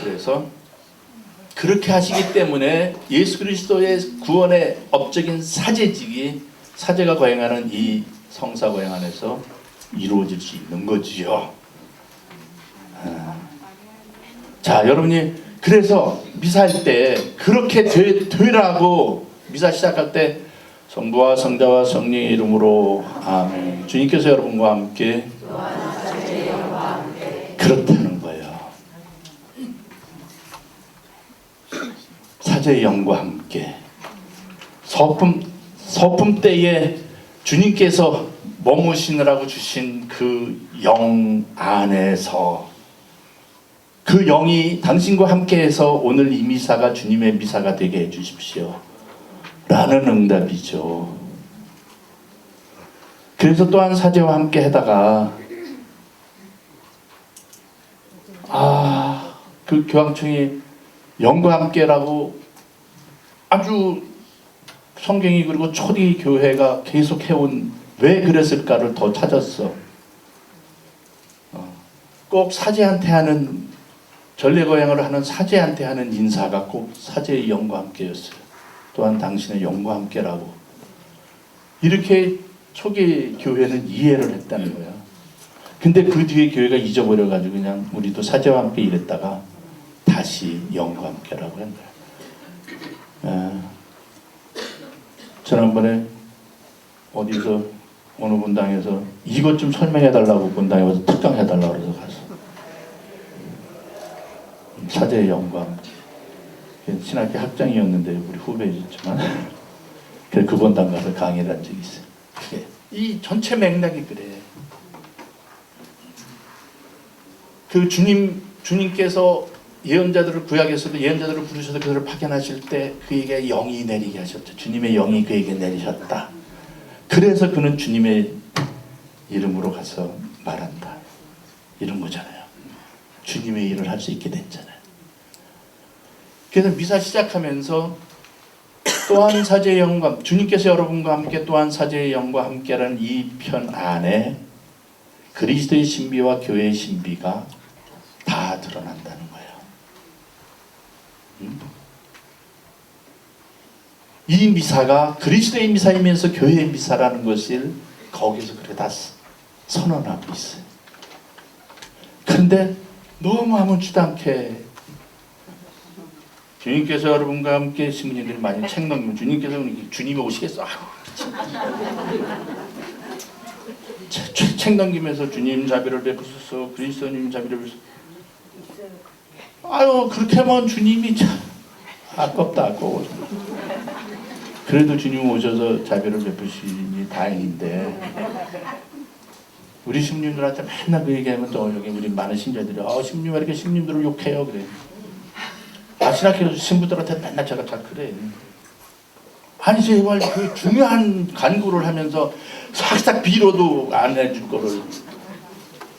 그래서 그렇게 하시기 때문에 예수 그리스도의 구원의 업적인 사제직이 사제가 거행하는 이 성사 거행 안에서 이루어질 수 있는 거지요. 자, 여러분이 그래서 미사할 때 그렇게 되라고 미사 시작할 때 성부와 성자와 성령의 이름으로 아멘. 주님께서 여러분과 함께 그렇다는 거예요. 사제의 영과 함께 서품 때에 주님께서 머무시느라고 주신 그 영 안에서 그 영이 당신과 함께해서 오늘 이 미사가 주님의 미사가 되게 해주십시오 라는 응답이죠. 그래서 또한 사제와 함께 하다가 그 교황청이 영과 함께라고 아주 성경이 그리고 초대 교회가 계속 해온 왜 그랬을까를 더 찾았어. 꼭 사제한테 하는 전례거행을 하는 사제한테 하는 인사가 꼭 사제의 영과 함께였어요. 또한 당신의 영과 함께라고 이렇게 초기 교회는 이해를 했다는 거야. 근데 그 뒤에 교회가 잊어버려가지고 그냥 우리도 사제와 함께 이랬다가 다시 영과 함께라고 한 거야. 지난번에 어디서 어느 분당에서 이것 좀 설명해달라고 분당에 와서 특강해달라고 그래서 가서 사제의 영광 신학교 학장이었는데 우리 후배였지만 그 분당 가서 강의를 한 적이 있어요. 그게 이 전체 맥락이 그래. 그 주님께서 예언자들을 구약에서도 예언자들을 부르셔서 그들을 파견하실 때 그에게 영이 내리게 하셨죠. 주님의 영이 그에게 내리셨다. 그래서 그는 주님의 이름으로 가서 말한다. 이런 거잖아요. 주님의 일을 할 수 있게 됐잖아요. 그래서 미사 시작하면서 또한 사제의 영광, 주님께서 여러분과 함께 또한 사제의 영과 함께라는 이 편 안에 그리스도의 신비와 교회의 신비가 다 드러난다는 거예요. 이 미사가 그리스도의 미사이면서 교회의 미사라는 것을 거기서 그렇게 다 선언하고 있어요. 그런데 너무 아무렇지도 않게 주님께서 여러분과 함께 신부님들이 많이 책 넘기면 주님께서 주님이 오시겠어? 책 책 넘기면서 주님 자비를 베푸소서, 그리스도님 자비를 베푸소서. 아유 그렇게 하면 주님이 참 아깝다 아까워. 그래도 주님 오셔서 자비를 베푸시니 다행인데 우리 신님들한테 맨날 그 얘기하면 또 여기 우리 많은 신자들이 신님 왜 이렇게 신님들을 욕해요 그래. 신학교 신부들한테 맨날 제가 다 그래. 아니 제발 그 중요한 간구를 하면서 싹싹 빌어도 안 해줄 거를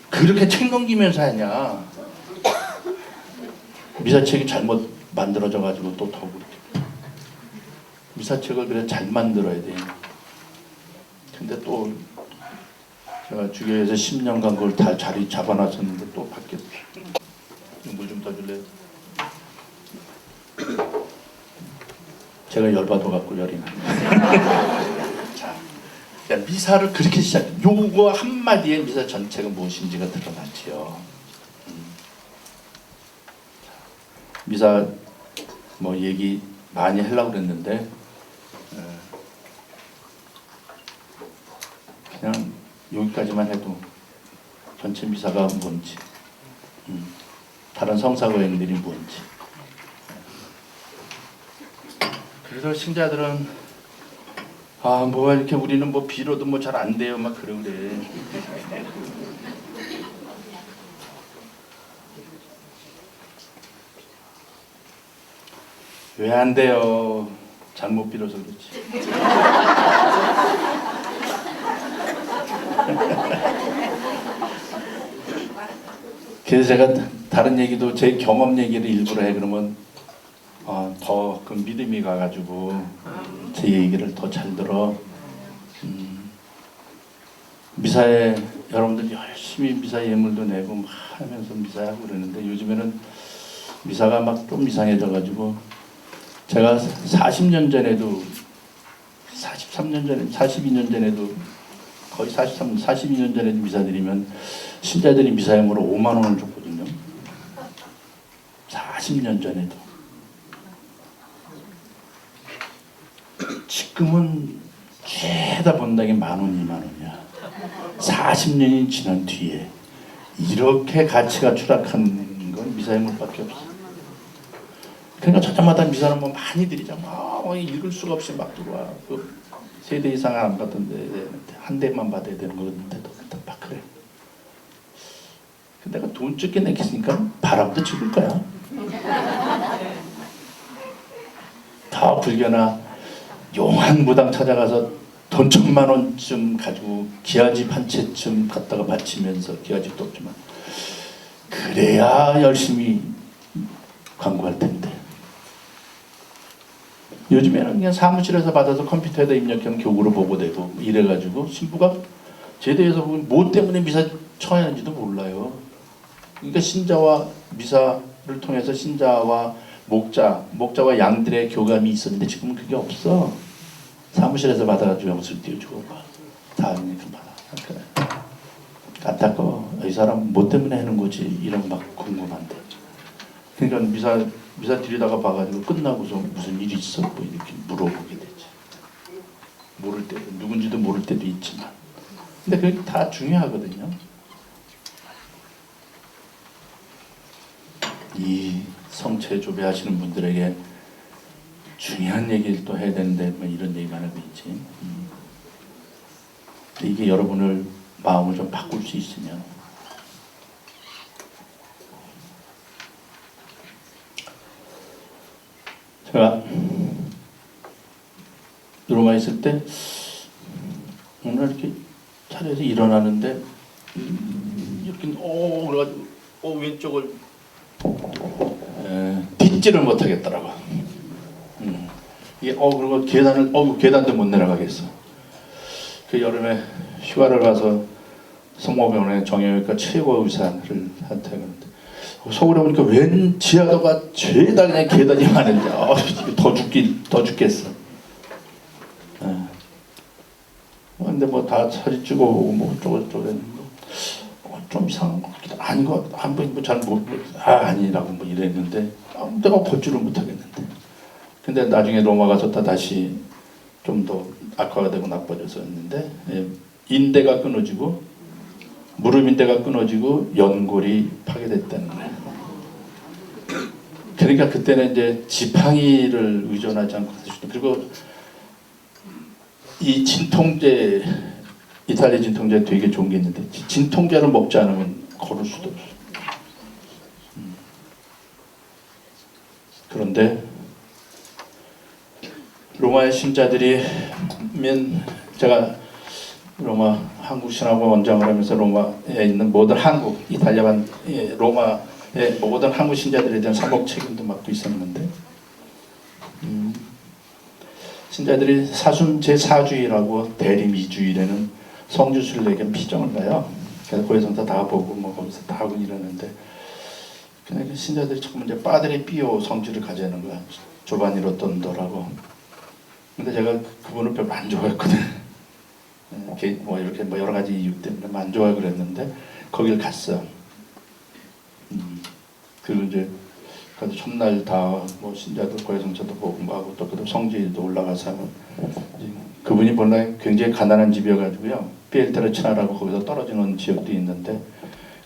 그렇게 책 넘기면서 하냐. 미사책이 잘못 만들어져 가지고 또 더 그렇게 미사책을 그래 잘 만들어야 돼. 근데 또 제가 주교에서 10년간 그걸 다 자리 잡아놨었는데 또 바뀌었어. 물 좀 더 줄래요? 제가 열받아갖고 열이 나. 자, 미사를 그렇게 시작해. 요거 한마디에 미사 전체가 무엇인지가 드러나지요. 미사 뭐 얘기 많이 하려고 그랬는데 그냥 여기까지만 해도 전체 미사가 뭔지 다른 성사고행들이 뭔지. 그래서 신자들은 뭐가 이렇게 우리는 뭐 빌어도 뭐 잘 안 돼요 막 그래. 왜 안 돼요? 잘못 빌어서 그렇지. 그래서 제가 다른 얘기도 제 경험 얘기를 일부러 해. 그러면 더 그 믿음이 가가지고 제 얘기를 더 잘 들어. 미사에 여러분들 열심히 미사 예물도 내고 막 하면서 미사하고 그러는데 요즘에는 미사가 막 좀 이상해져가지고 제가 40년 전에도 43년 전에 42년 전에도 거의 42년 전에도 미사 드리면 신자들이 미사 예물로 5만 원을 줬거든요. 40년 전에도. 지금은 죄다 본다게 10,000원, 20,000원이야. 40년이 지난 뒤에 이렇게 가치가 추락한 건 미사 예물밖에 없어. 그러니까 저자마다 미사는 뭐 많이 드리잖아. 읽을 수가 없이 막 들어와. 그 세대 이상 안 받던데 한 대만 받아야 되는 거였는데도 막 그래. 근데 내가 돈 적게 내겠으니까 바람도 찍을 거야. 다 불교나 용한 무당 찾아가서 돈 1,000,000원쯤 가지고 기아집 한 채쯤 갖다가 바치면서 기아집도 없지만 그래야 열심히 광고할 텐데. 요즘에는 그냥 사무실에서 받아서 컴퓨터에다 입력하면 교구로 보고되고 이래가지고 신부가 제도에서 보면 뭐 때문에 미사 청하는지도 몰라요. 그러니까 신자와 미사를 통해서 신자와 목자와 양들의 교감이 있었는데 지금은 그게 없어. 사무실에서 받아가지고 영수를 띄워주고 다 그냥 받아. 그래. 안타까워. 이 사람 뭐 때문에 하는 거지? 이런 막 궁금한데. 그러니까 미사 드리다가 봐가지고 끝나고서 무슨 일이 있어? 뭐 이렇게 물어보게 되지. 모를 때도 누군지도 모를 때도 있지만. 근데 그게 다 중요하거든요. 이 성체 조배하시는 분들에게 중요한 얘기를 또 해야 되는데 뭐 이런 얘기만 하고 있지. 이게 여러분을 마음을 좀 바꿀 수 있으면 제가 로마에 있을 때 오늘 이렇게 차려서 일어나는데 이렇게 그래가지고 왼쪽을 딛지를 못하겠더라고. 이게 그리고 계단도 못 내려가겠어. 그 여름에 휴가를 가서 성모병원에 정형외과 최고 의사를 한테 갔는데 서울에 오니까 웬 지하도가 죄다 그냥 계단이 많은데 더 죽겠어. 근데 뭐 다 사진 찍어 오고 뭐 어쩌고 했는데 좀 이상한 것 같기도 아닌 것 한번 뭐 잘 아니라고 뭐 이랬는데 내가 걷지를 못하겠는데. 근데 나중에 로마 가서 다시 좀 더 악화가 되고 나빠져서 했는데 인대가 끊어지고 무릎인대가 끊어지고 연골이 파괴됐다는 거예요. 그러니까 그때는 이제 지팡이를 의존하지 않고 그리고 이 진통제 이탈리아 진통제 되게 좋은 게 있는데 진통제를 먹지 않으면 걸을 수도 없어요. 그런데 로마의 신자들이면 제가 로마 한국신학원 원장을 하면서 로마에 있는 모든 한국 이탈리아만 로마의 모든 한국 신자들에 대한 사목 책임도 맡고 있었는데 신자들이 사순 제4주일하고 대림이주일에는 성주순례견 피정을 가요. 그래서 고해성사 다 보고 뭐 거기서 다 하고 이러는데 그냥 신자들이 조금 이제 빠드레 삐오 성지를 가자는 거야. 조바니로 떤더라고. 근데 제가 그분을 별로 안 좋아했거든. 뭐 이렇게 뭐 여러 가지 이유 때문에 안 좋아 그랬는데 거길 갔어. 그리고 이제 가서 첫날 다 뭐 신자들 고해성사도 보고 하고 또 그다음 성지도 올라가서 그분이 본来굉장히 가난한 집이어가지고요. 피엘트레치나라고 거기서 떨어지는 지역도 있는데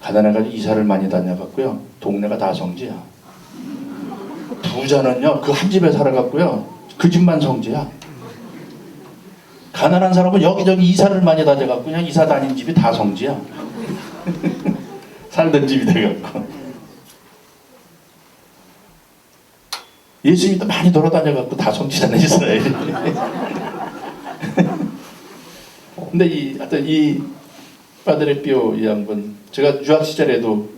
가난해가지고 이사를 많이 다녀갔고요. 동네가 다 성지야. 부자는요 그 한 집에 살아갔고요. 그 집만 성지야. 가난한 사람은 여기저기 이사를 많이 다녀갖고 그냥 이사 다닌 집이 다 성지야. 살던 집이 돼갖고. 예수님도 많이 돌아다녀갖고 다 성지잖아요, 이스라엘. 근데 하여튼 이 파드레 삐오 이 양반, 제가 유학 시절에도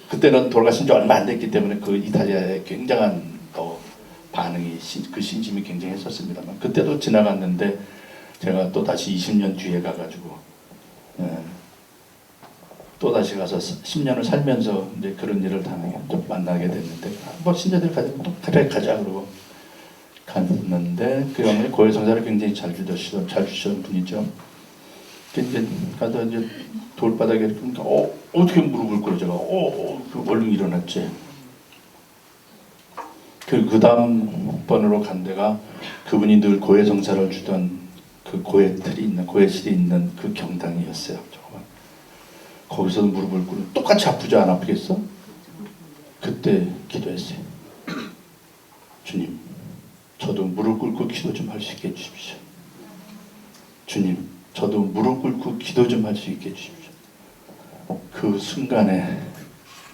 그때는 돌아가신 지 얼마 안 됐기 때문에 그 이탈리아의 굉장한 반응이 그 신심이 굉장했었습니다만 그때도 지나갔는데 제가 또 다시 20년 뒤에 가가지고 또 다시 가서 10년을 살면서 이제 그런 일을 좀 만나게 됐는데 뭐 신자들 가지고 또 그래 가자 그러고 갔는데 그 형이 고해성사를 굉장히 잘 주시던 분이죠. 이제 가서 이제 돌바닥에 이렇게 어떻게 무릎을 꿇어 제가 얼른 일어났지. 그 다음 번으로 간 데가 그분이 늘 고해성사를 주던 그 고해실이 있는 그 경당이었어요. 거기서도 무릎을 꿇고 똑같이 아프지 안 아프겠어? 그때 기도했어요. 주님, 저도 무릎 꿇고 기도 좀 할 수 있게 해주십시오. 주님, 저도 무릎 꿇고 기도 좀 할 수 있게 해주십시오. 그 순간에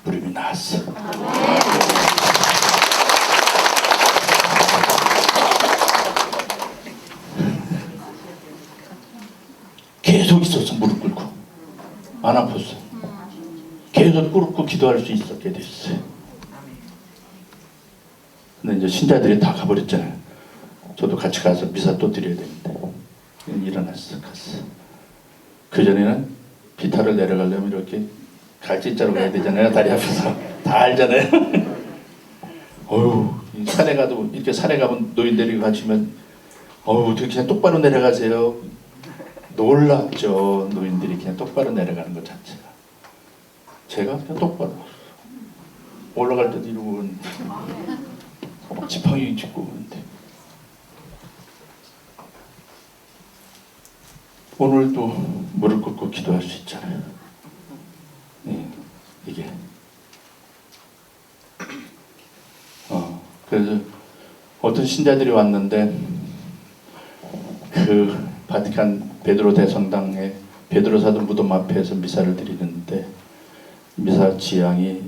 무릎이 나았어. 계속 있었어. 무릎 꿇고 안 아팠어. 계속 꿇고 기도할 수 있었게 됐어요. 근데 이제 신자들이 다 가버렸잖아요. 저도 같이 가서 미사 또 드려야 되는데 일어났어. 갔어. 그전에는 비타를 내려가려면 이렇게 갈짓자로 가야 되잖아요. 다리 앞에서 다 알잖아요. 어휴, 산에 가도 이렇게 산에 가면 노인들이 가시면 어떻게 그냥 똑바로 내려가세요. 놀랍죠. 노인들이 그냥 똑바로 내려가는 것 자체가. 제가 그냥 똑바로 올라갈 때도 이러고 오는데 지팡이 짚고 오는데 오늘도 무릎 꿇고 기도할 수 있잖아요. 네, 이게 그래서 어떤 신자들이 왔는데 그 바티칸 베드로 대성당에 베드로 사도 무덤 앞에서 미사를 드리는데 미사 지향이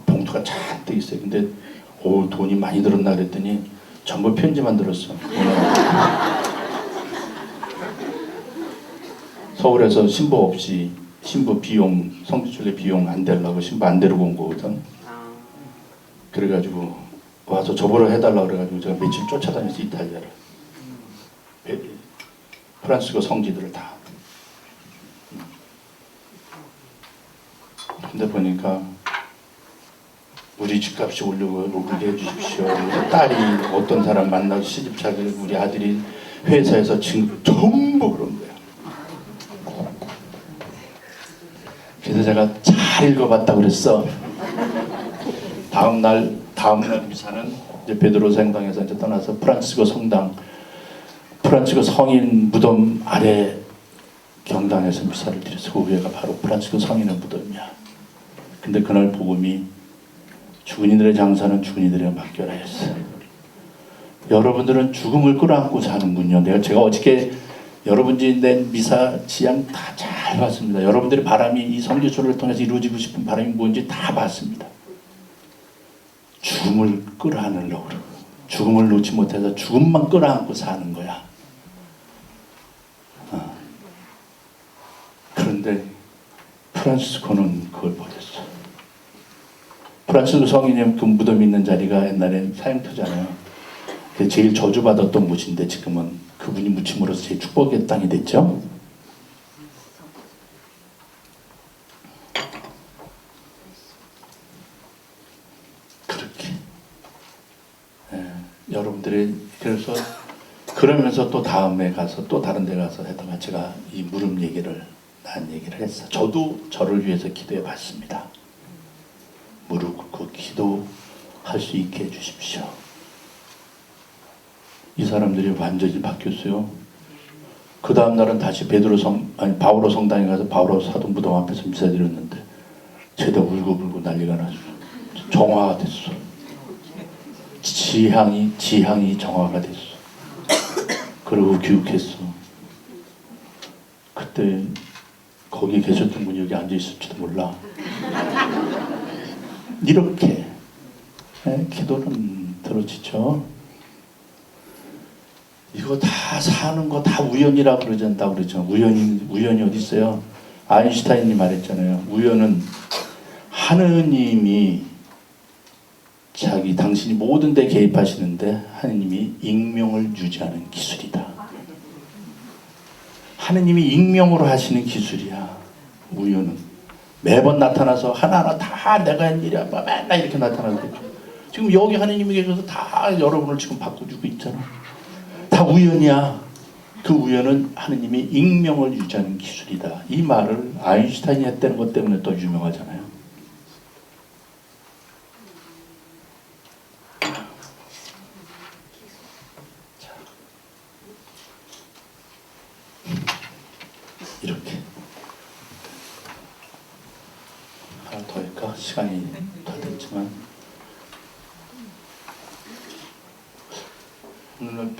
봉투가 잔뜩 있어요. 근데 돈이 많이 들었나 그랬더니 전부 편지만 들었어. 서울에서 신부 없이 신부 비용 성지순례 비용 안 되려고 신부 안 데리고 온 거거든. 그래가지고 와서 저보러 해달라고 그래가지고 제가 며칠 쫓아다녔어. 이탈리아를. 프랑스고 성지들을 다. 근데 보니까 우리 집값이 오르게 해주십시오. 딸이 어떤 사람 만나고 시집차게 우리 아들이 회사에서 지금 전부 그런 거야. 그래서 제가 잘 읽어봤다 그랬어. 다음날 미사는 이제 베드로 성당에서 이제 떠나서 프란치스코 성당, 프란치스코 성인 무덤 아래 경당에서 미사를 드려서 그 위에가 바로 프란치스코 성인의 무덤이야. 근데 그날 복음이 죽은 이들의 장사는 죽은 이들에게 맡겨라 했어. 여러분들은 죽음을 끌어안고 사는군요. 제가 어저께 여러분들이 낸 미사 지향 다 잘 봤습니다. 여러분들의 바람이 이 선교쇼를 통해서 이루어지고 싶은 바람이 뭔지 다 봤습니다. 죽음을 끌어안으려고 그러고 죽음을 놓지 못해서 죽음만 끌어안고 사는 거야. 그런데 프란시스코는 그걸 버렸어. 프란시스코 성인의 그 무덤이 있는 자리가 옛날엔 사형터잖아요. 제일 저주받았던 곳인데 지금은 그분이 묻힘으로써 제일 축복의 땅이 됐죠. 그렇게 여러분들이 그래서 그러면서 또 다음에 가서 또 다른 데 가서 하다가 제가 이 무릎 얘기를 난 얘기를 했어. 저도 저를 위해서 기도해 봤습니다. 무릎 꿇고 기도할 수 있게 해주십시오. 이 사람들이 완전히 바뀌었어요. 그 다음 날은 다시 바오로 성당에 가서 바오로 사도 무덤 앞에서 미사 드렸는데 죄다 울고불고 난리가 났어. 정화가 됐어. 지향이 정화가 됐어. 그리고 교육했어. 그때 거기 계셨던 분이 여기 앉아 있을지도 몰라. 이렇게 기도는 들어지죠. 이거 다 사는 거 다 우연이라고 그러잖다고 그러죠. 우연이 어디 있어요? 아인슈타인이 말했잖아요. 우연은 하느님이 당신이 모든 데 개입하시는데 하느님이 익명을 유지하는 기술이다. 하느님이 익명으로 하시는 기술이야. 우연은 매번 나타나서 하나하나 다 내가 한 일이야. 맨날 이렇게 나타나고 지금 여기 하느님이 계셔서 다 여러분을 지금 바꿔주고 있잖아. 다 우연이야. 그 우연은 하느님이 익명을 유지하는 기술이다. 이 말을 아인슈타인이 했다는 것 때문에 또 유명하잖아요. 이렇게 하나 더 할까? 시간이 다 됐지만 오늘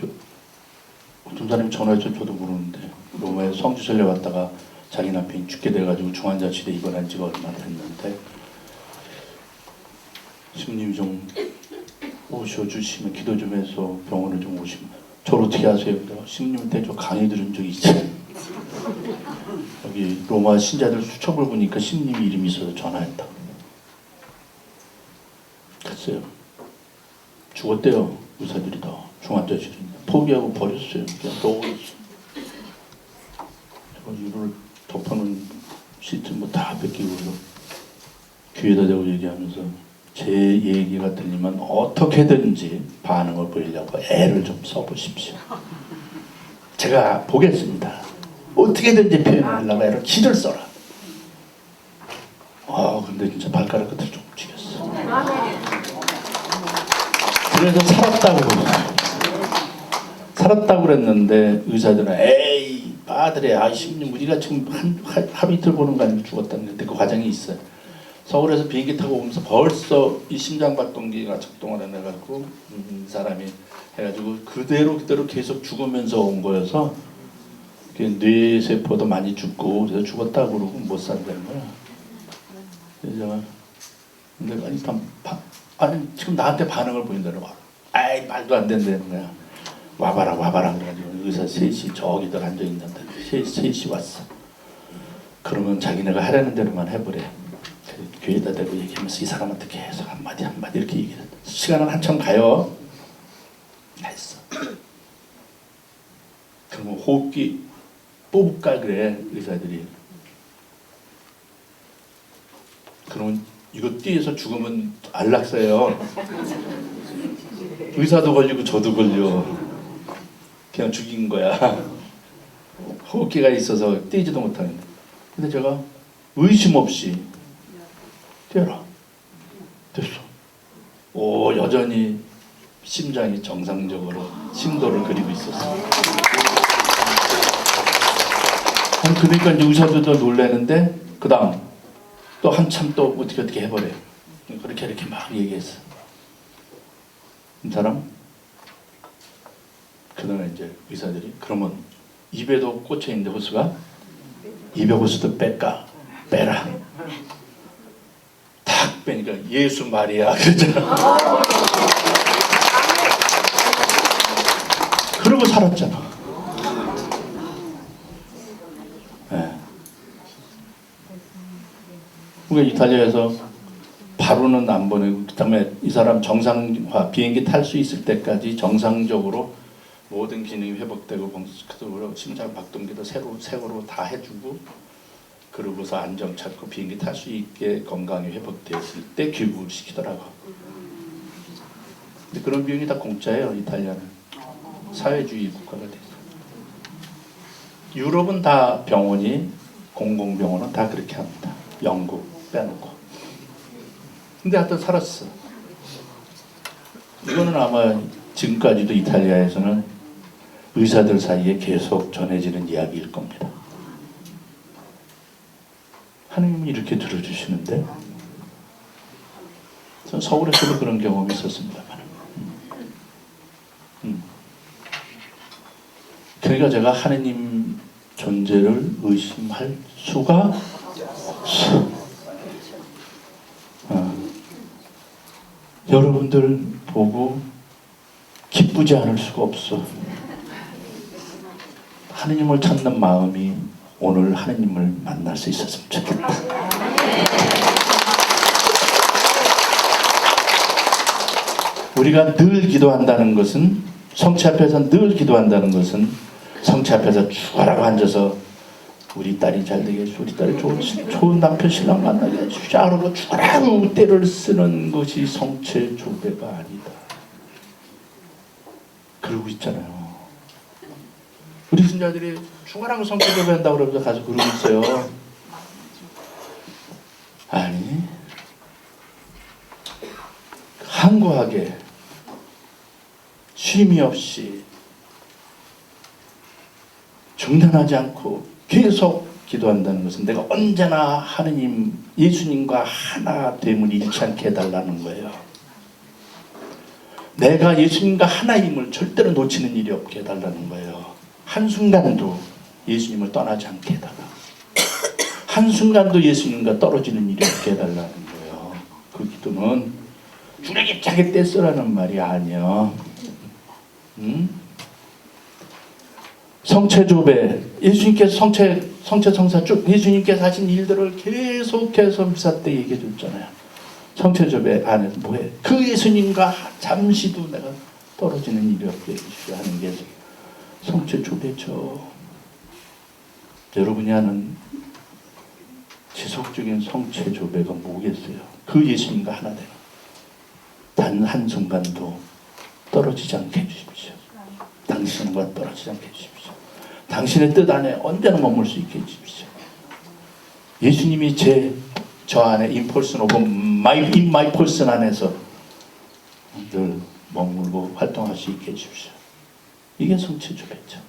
어떤 사람이 전화해서 저도 모르는데 로마에 성지 전례 왔다가 자기 남편이 죽게 돼가지고 중환자실에 입원한 지가 얼마 됐는데 스님이 좀 오셔주시면 기도 좀 해서 병원을 좀 오시면 저를 어떻게 하세요? 스님한테 저 강의 들은 적이 있어요. 여기 로마 신자들 수첩을 보니까 스님 이름이 있어서 전화했다. 갔어요. 죽었대요. 의사들이 다 중환자실에 포기하고 버렸어요. 그냥 떠오르었어. 제가 이를 덮어놓은 시트 뭐 다 뺏기고요. 귀에다 대고 얘기하면서 제 얘기가 들리면 어떻게든지 반응을 보이려고 애를 좀 써보십시오. 제가 보겠습니다. 어떻게든지 표현하려고 애를 기를 써라. 근데 진짜 발가락 끝을 좀 움직였어. 그래서 살았다고 그랬는데 의사들은 에이 빠들에 아이씨님 우리가 지금 하루 이틀 보는 거 아니면 죽었다는데 그 과정이 있어요. 서울에서 비행기 타고 오면서 벌써 이 심장박동기가 작동을 해가지고 이 사람이 해가지고 그대로 계속 죽으면서 온 거여서 뇌세포도 많이 죽고 그래서 죽었다고 그러고 못 산다는 거야. 그래서 근데 아니 지금 나한테 반응을 보인다는 거야. 아이 말도 안 된다는 거야. 와봐라 그래가지고 의사 셋이 저기들 앉아있는데 셋이 왔어. 그러면 자기네가 하라는 대로만 해보래. 귀에다 대고 얘기하면서 이 사람한테 계속 한마디 이렇게 얘기를 해. 시간은 한참 가요. 했어. 그러면 호흡기 뽑을까 그래 의사들이. 그러면 이거 띠에서 죽으면 안락사예요. 의사도 걸리고 저도 걸려. 그냥 죽인 거야. 호흡기가 있어서 뛰지도 못하는데. 근데 제가 의심 없이 뛰어라. 됐어. 여전히 심장이 정상적으로 심도를 그리고 있었어. 그러니까 이제 의사들도 놀라는데 그 다음 또 한참 또 어떻게 해버려요. 그렇게 이렇게 막 얘기했어. 이 사람 그다음에 이제 의사들이 그러면 입에도 꽂혀 있는데 호수가 입에 호수도 빼라. 탁 빼니까 예수 마리아 그러잖아. 그러고 살았잖아. 네. 그러니까 이탈리아에서 바로는 안 보내고 그다음에 이 사람 정상화 비행기 탈 수 있을 때까지 정상적으로 모든 기능이 회복되고 심장 박동기도 새로 다 해주고 그러고서 안정 찾고 비행기 탈 수 있게 건강이 회복됐을 때 귀국을 시키더라고. 근데 그런 비용이 다 공짜예요. 이탈리아는 사회주의 국가가 돼서. 유럽은 다 병원이 공공병원은 다 그렇게 합니다. 영국 빼놓고. 근데 하여튼 살았어. 이거는 아마 지금까지도 이탈리아에서는 의사들 사이에 계속 전해지는 이야기일 겁니다. 하나님은 이렇게 들어주시는데 전 서울에서도 그런 경험이 있었습니다만 그러니까 제가 하나님 존재를 의심할 수가 없어. 여러분들 보고 기쁘지 않을 수가 없어. 하느님을 찾는 마음이 오늘 하느님을 만날 수 있었으면 좋겠다. 우리가 늘 기도한다는 것은 성체 앞에서 늘 기도한다는 것은 성체 앞에서 죽어라고 앉아서 우리 딸이 잘 되게 해주시고 우리 딸이 좋은 남편 신랑 만나게 해주시고 하고 죽어라고 때를 쓰는 것이 성체 조배가 아니다. 그러고 있잖아요. 우리 신자들이 죽어라고 성체 조배한다고 그러면서 가서 그러고 있어요. 아니 한구하게 쉼이 없이 중단하지 않고 계속 기도한다는 것은 내가 언제나 하느님 예수님과 하나 됨을 잃지 않게 해달라는 거예요. 내가 예수님과 하나임을 절대로 놓치는 일이 없게 해달라는 거예요. 한순간도 예수님을 떠나지 않게 해달라. 한순간도 예수님과 떨어지는 일이 없게 해달라는 거예요. 그 기도는 주례기차게 떼쓰라는 말이 아니야. 성체조배, 예수님께서 성체성사 쭉 예수님께서 하신 일들을 계속해서 미사 때 얘기해 줬잖아요. 성체조배 안에 뭐해? 그 예수님과 잠시도 내가 떨어지는 일이 없게 해주시려 하는 게 성체조배죠. 여러분이 하는 지속적인 성체조배가 뭐겠어요? 그 예수님과 하나 되는 단 한순간도 떨어지지 않게 해주십시오. 당신과 떨어지지 않게 해주십시오. 당신의 뜻 안에 언제나 머물 수 있게 해주십시오. 예수님이 저 안에 in my person 안에서 늘 머물고 활동할 수 있게 해주십시오. 이게 성체조배죠.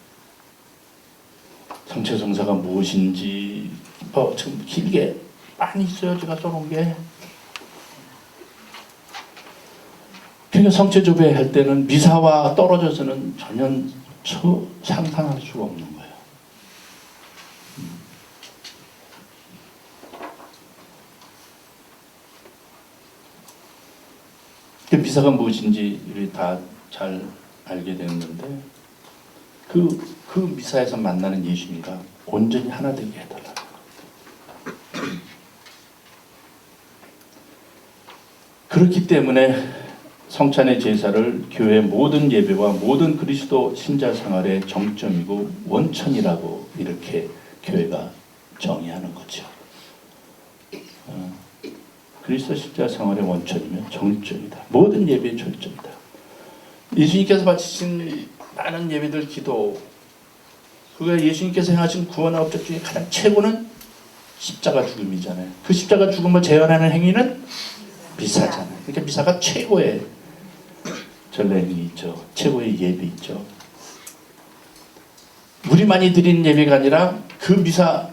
성체성사가 무엇인지 좀 길게 많이 있어요. 제가 써놓은 게. 그러니까 성체조배 할 때는 미사와 떨어져서는 전혀 상상할 수가 없는 거예요. 그 미사가 무엇인지 우리 다 잘 알게 되었는데 그 미사에서 만나는 예수님과 온전히 하나 되게 해달라는 거예요. 그렇기 때문에 성찬의 제사를 교회의 모든 예배와 모든 그리스도 신자 생활의 정점이고 원천이라고 이렇게 교회가 정의하는 거죠. 그리스도 신자 생활의 원천이면 정점이다. 모든 예배의 절정이다. 예수님께서 바치신 많은 예배들 기도, 그가 예수님께서 행하신 구원의 업적 중에 가장 최고는 십자가 죽음이잖아요. 그 십자가 죽음을 재현하는 행위는 미사잖아요. 그러니까 미사가 최고의 전례이 있죠. 최고의 예배 있죠. 우리만이 드리는 예배가 아니라 그 미사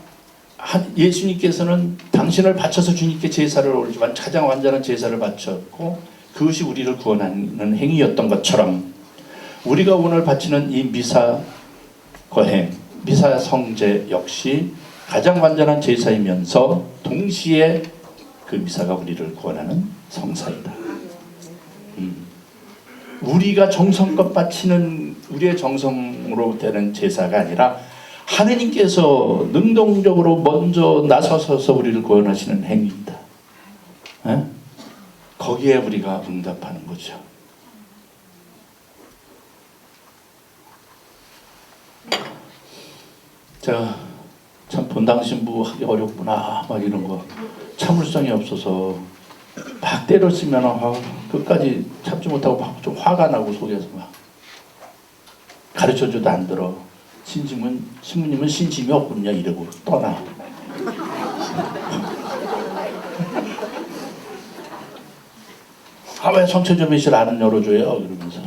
예수님께서는 당신을 바쳐서 주님께 제사를 올리지만 가장 완전한 제사를 바쳤고 그것이 우리를 구원하는 행위였던 것처럼 우리가 오늘 바치는 이 미사 거행, 미사 성제 역시 가장 완전한 제사이면서 동시에 그 미사가 우리를 구원하는 성사이다. 우리가 정성껏 바치는 우리의 정성으로 되는 제사가 아니라 하느님께서 능동적으로 먼저 나서서 우리를 구원하시는 행위이다. 에? 거기에 우리가 응답하는 거죠. 제가 참 본당 신부 하기 어렵구나 막 이런 거 참을성이 없어서 막 때렸으면 끝까지 참지 못하고 막 좀 화가 나고 속에서 막 가르쳐줘도 안 들어. 신부님은 신심이 없군요 이러고 떠나. 왜 성체조배실 안 열어줘요? 그러면서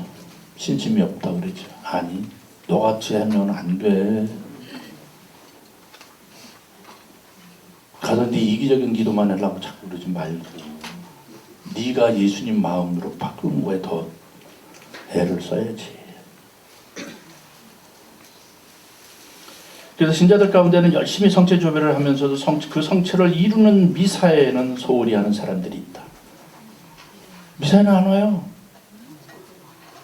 신심이 없다 그러죠. 아니 너같이 하면 안 돼. 가서 네 이기적인 기도만 하려고 자꾸 그러지 말고 네가 예수님 마음으로 바꾸는 거에 더 애를 써야지. 그래서 신자들 가운데는 열심히 성체조배를 하면서도 그 성체를 이루는 미사에는 소홀히 하는 사람들이 있다. 미사에는 안 와요.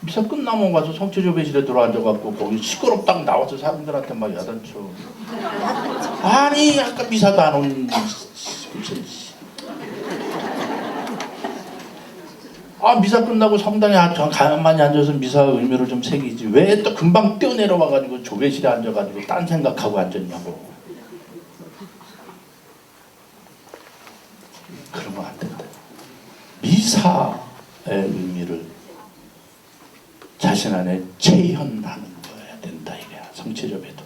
미사 끝나면 가서 성체조배실에 들어앉아갖고 거기 시끄럽다고 나와서 사람들한테 막 야단쳐. 아니 아까 미사도 안 온. 미사 끝나고 성당에 가만히 앉아서 미사 의미를 좀 새기지. 왜 또 금방 뛰어내려와가지고 조배실에 앉아가지고 딴 생각하고 앉았냐고. 그러면 안 된다. 미사의 의미를 자신 안에 체현하는 거야 된다 이거야. 성체조배도.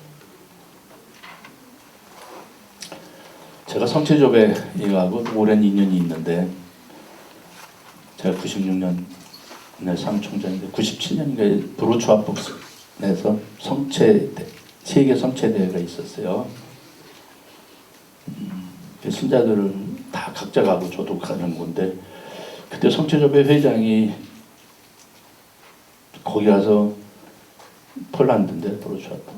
제가 성체조배 이거하고 오랜 인연이 있는데 제가 96년에 사무총장인데 97년인가 브로추아복스에서 세계 성체대회가 있었어요. 신자들을 다 각자 가고 저도 가는 건데 그때 성체조배 회장이 거기 가서 폴란드인데 브로추아복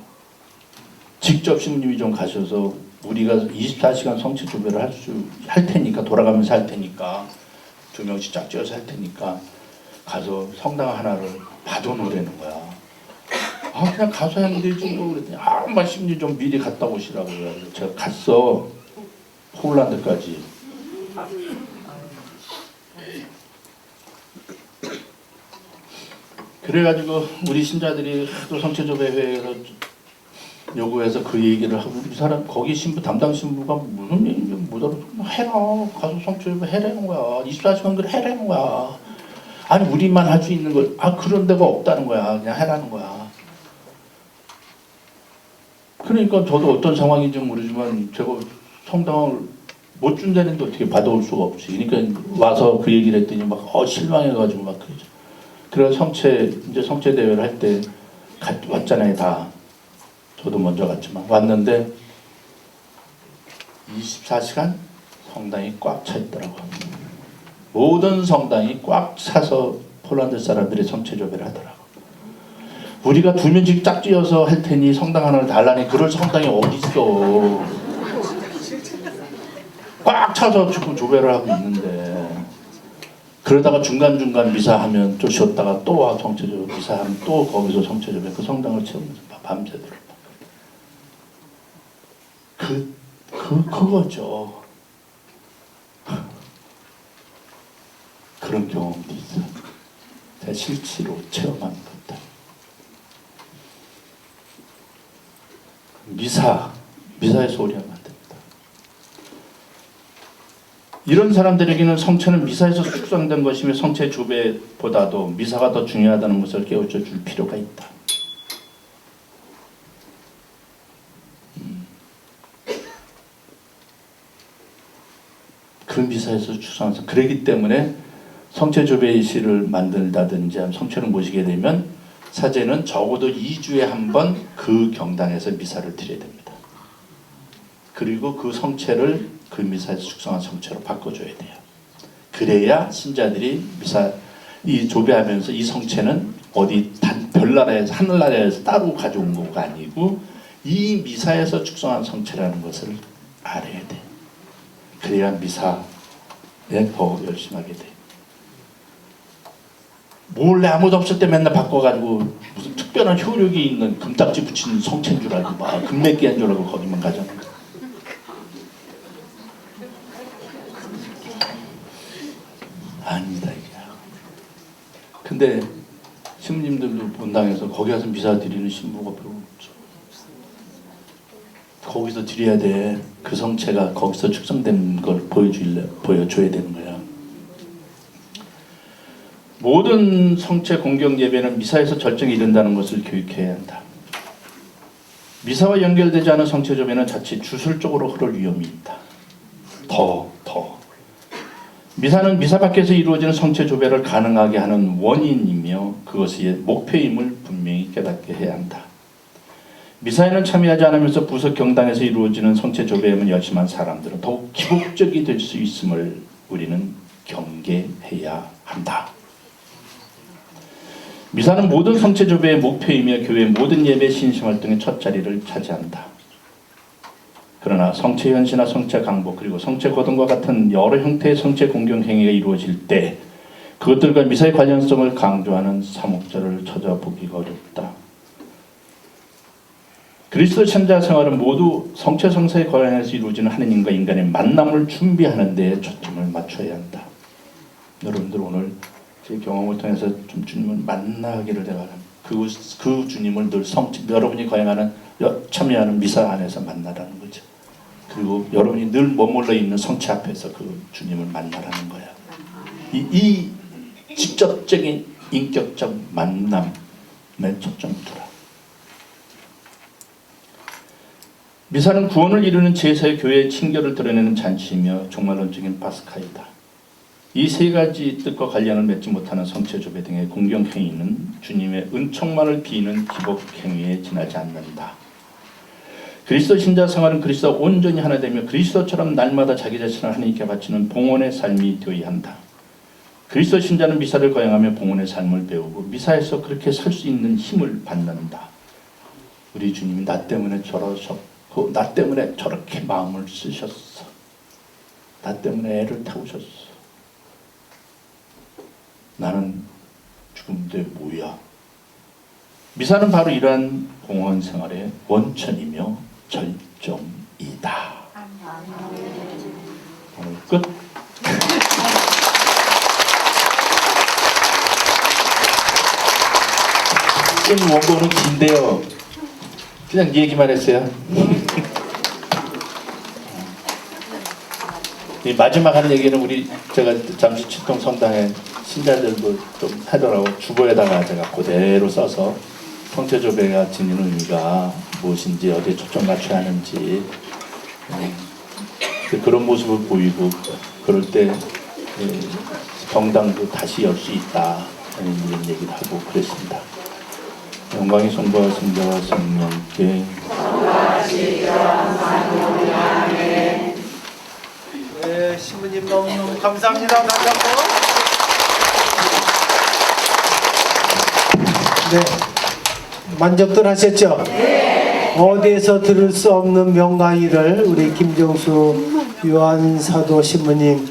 직접 신부님이 좀 가셔서 우리가 24시간 성체조배를 할 테니까 돌아가면서 할 테니까 2명씩 짝지어서 할 테니까 가서 성당 하나를 봐둬놓으라는 거야. 그냥 가서 하면 되지 뭐 그랬더니 말씀님 좀 미리 갔다 오시라고요. 제가 갔어. 폴란드까지. 그래가지고 우리 신자들이 또 성체조배회에서 요구해서 그 얘기를 하고 이 사람 거기 신부 담당 신부가 무슨 얘기인지 못 알아듣고 해라 가서 성체조배 해라는 거야. 24시간 그래 해라는 거야. 아니 우리만 할 수 있는 걸 그런 데가 없다는 거야. 그냥 해라는 거야. 그러니까 저도 어떤 상황인지 모르지만 제가 성당을 못 준다는데 어떻게 받아올 수가 없지. 그러니까 와서 그 얘기를 했더니 막 실망해가지고 막 그러죠. 그래서 이제 성체 대회를 할 때 왔잖아요 다. 저도 먼저 갔지만 왔는데 24시간 성당이 꽉 차 있더라고요. 모든 성당이 꽉 차서 폴란드 사람들이 성체조배를 하더라고요. 우리가 2명씩 짝지어서 할 테니 성당 하나를 달라니 그럴 성당이 어디 있어. 꽉 차서 지금 조배를 하고 있는데 그러다가 중간중간 미사하면 또 쉬었다가 또 와 성체조배 미사하면 또 거기서 성체조배 그 성당을 채우면서 밤새도록 그거죠. 그런 경험도 있어요. 제가 실제로 체험한 것들. 미사에 소홀히하면 안 됩니다. 이런 사람들에게는 성체는 미사에서 숙성된 것이며 성체 조배보다도 미사가 더 중요하다는 것을 깨우쳐 줄 필요가 있다. 그 미사에서 추상해서 그러기 때문에 성체 조배의식을 만들다든지 성체를 모시게 되면 사제는 적어도 2주에 한 번 그 경당에서 미사를 드려야 됩니다. 그리고 그 성체를 그 미사에서 축성한 성체로 바꿔줘야 돼요. 그래야 신자들이 미사 이 조배하면서 이 성체는 어디 별나라에서 하늘나라에서 따로 가져온 거가 아니고 이 미사에서 축성한 성체라는 것을 알아야 돼. 그래야 미사에 더 열심히 하게 돼. 몰래 아무도 없을 때 맨날 바꿔가지고 무슨 특별한 효력이 있는 금딱지 붙인 성체인 줄 알고 막 금맥기한 줄 알고 거기만 가잖아. 아니다 이게. 근데 신부님들도 본당에서 거기 가서 미사 드리는 신부가 별로 없죠. 거기서 드려야 돼. 그 성체가 거기서 축성된 걸 보여줘야 되는 거야. 모든 성체 공경 예배는 미사에서 절정에 이른다는 것을 교육해야 한다. 미사와 연결되지 않은 성체 조배는 자칫 주술적으로 흐를 위험이 있다. 더. 미사는 미사 밖에서 이루어지는 성체 조배를 가능하게 하는 원인이며 그것의 목표임을 분명히 깨닫게 해야 한다. 미사에는 참여하지 않으면서 부석 경당에서 이루어지는 성체 조배에만 열심한 사람들은 더욱 기복적이 될 수 있음을 우리는 경계해야 한다. 미사는 모든 성체 조배의 목표이며 교회의 모든 예배 신심 활동의 첫 자리를 차지한다. 그러나 성체 현시나 성체 강복 그리고 성체 거동과 같은 여러 형태의 성체 공경 행위가 이루어질 때 그것들과 미사의 관련성을 강조하는 사목자를 찾아보기가 어렵다. 그리스도 신자 생활은 모두 성체 성사에 관련해서 이루어지는 하느님과 인간의 만남을 준비하는 데 초점을 맞춰야 한다. 여러분들 오늘 제 경험을 통해서 좀 주님을 만나기를 내가 그 주님을 늘 여러분이 거행하는 참여하는 미사 안에서 만나라는 거죠. 그리고 여러분이 늘 머물러 있는 성체 앞에서 그 주님을 만나라는 거야. 이 직접적인 인격적 만남에 초점을 두라. 미사는 구원을 이루는 제사의 교회의 친결을 드러내는 잔치이며 종말론적인 파스카이다. 이 세 가지 뜻과 관련을 맺지 못하는 성체 조배 등의 공경 행위는 주님의 은총만을 비는 기복 행위에 지나지 않는다. 그리스도 신자 생활은 그리스도와 온전히 하나 되며 그리스도처럼 날마다 자기 자신을 하나님께 바치는 봉헌의 삶이 되어야 한다. 그리스도 신자는 미사를 거행하며 봉헌의 삶을 배우고 미사에서 그렇게 살 수 있는 힘을 받는다. 우리 주님이 나 때문에 저러셨고 나 때문에 저렇게 마음을 쓰셨어. 나 때문에 애를 태우셨어. 나는 죽음인데 뭐야. 미사는 바로 이러한 봉헌 생활의 원천이며 절정이다. 오늘 끝. 이 원고는 긴데요. 그냥 네 얘기만 했어요. 이 마지막 한 얘기는 제가 잠시 칠동 성당에 신자들도 좀 하더라고. 주보에다가 제가 그대로 써서 성체 조배가 지니는 의미가 무엇인지 어디에 초점 맞춰야 하는지 그런 모습을 보이고 그럴 때 경당도 다시 열 수 있다 이런 얘기를 하고 그랬습니다. 영광이 성부와 성자와 성령께 네, 신부님 너무너무 감사합니다. 다시 한번. 네, 만족들 하셨죠? 네. 어디에서 들을 수 없는 명강의를 우리 김정수 요한사도 신부님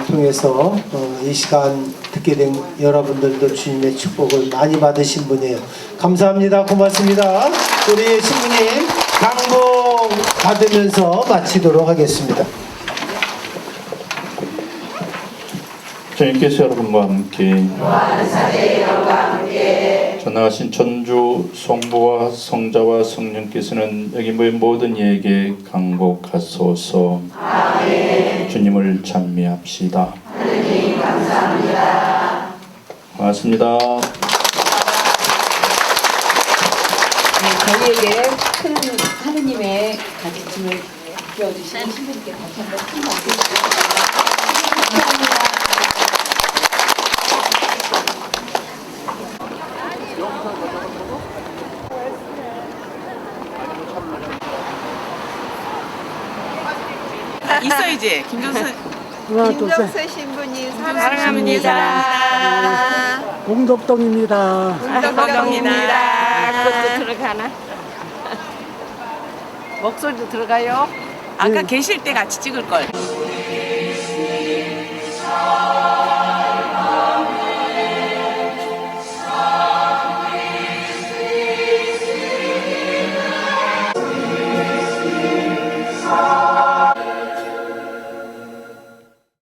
통해서 이 시간 듣게 된 여러분들도 주님의 축복을 많이 받으신 분이에요. 감사합니다. 고맙습니다. 우리 신부님 강복 받으면서 마치도록 하겠습니다. 주님께서 여러분과 함께 전하신 천주 성부와 성자와 성령께서는 여기 모인 모든 이에게 강복하소서. 아멘. 주님을 찬미합시다. 하느님 감사합니다. 고맙습니다. 저희에게 큰 하느님의 가르침을 비워주신 신부님께 다시 한번 큰 박수 부탁드립니다. 감사합니다. 해야지. 김종수 하나, 둘, 셋. 김정수 신부님 사랑합니다. 사랑합니다. 공덕동입니다. 공덕동입니다. 그것도 들어가나? 목소리도 들어가요? 아까 계실 때 같이 찍을 걸.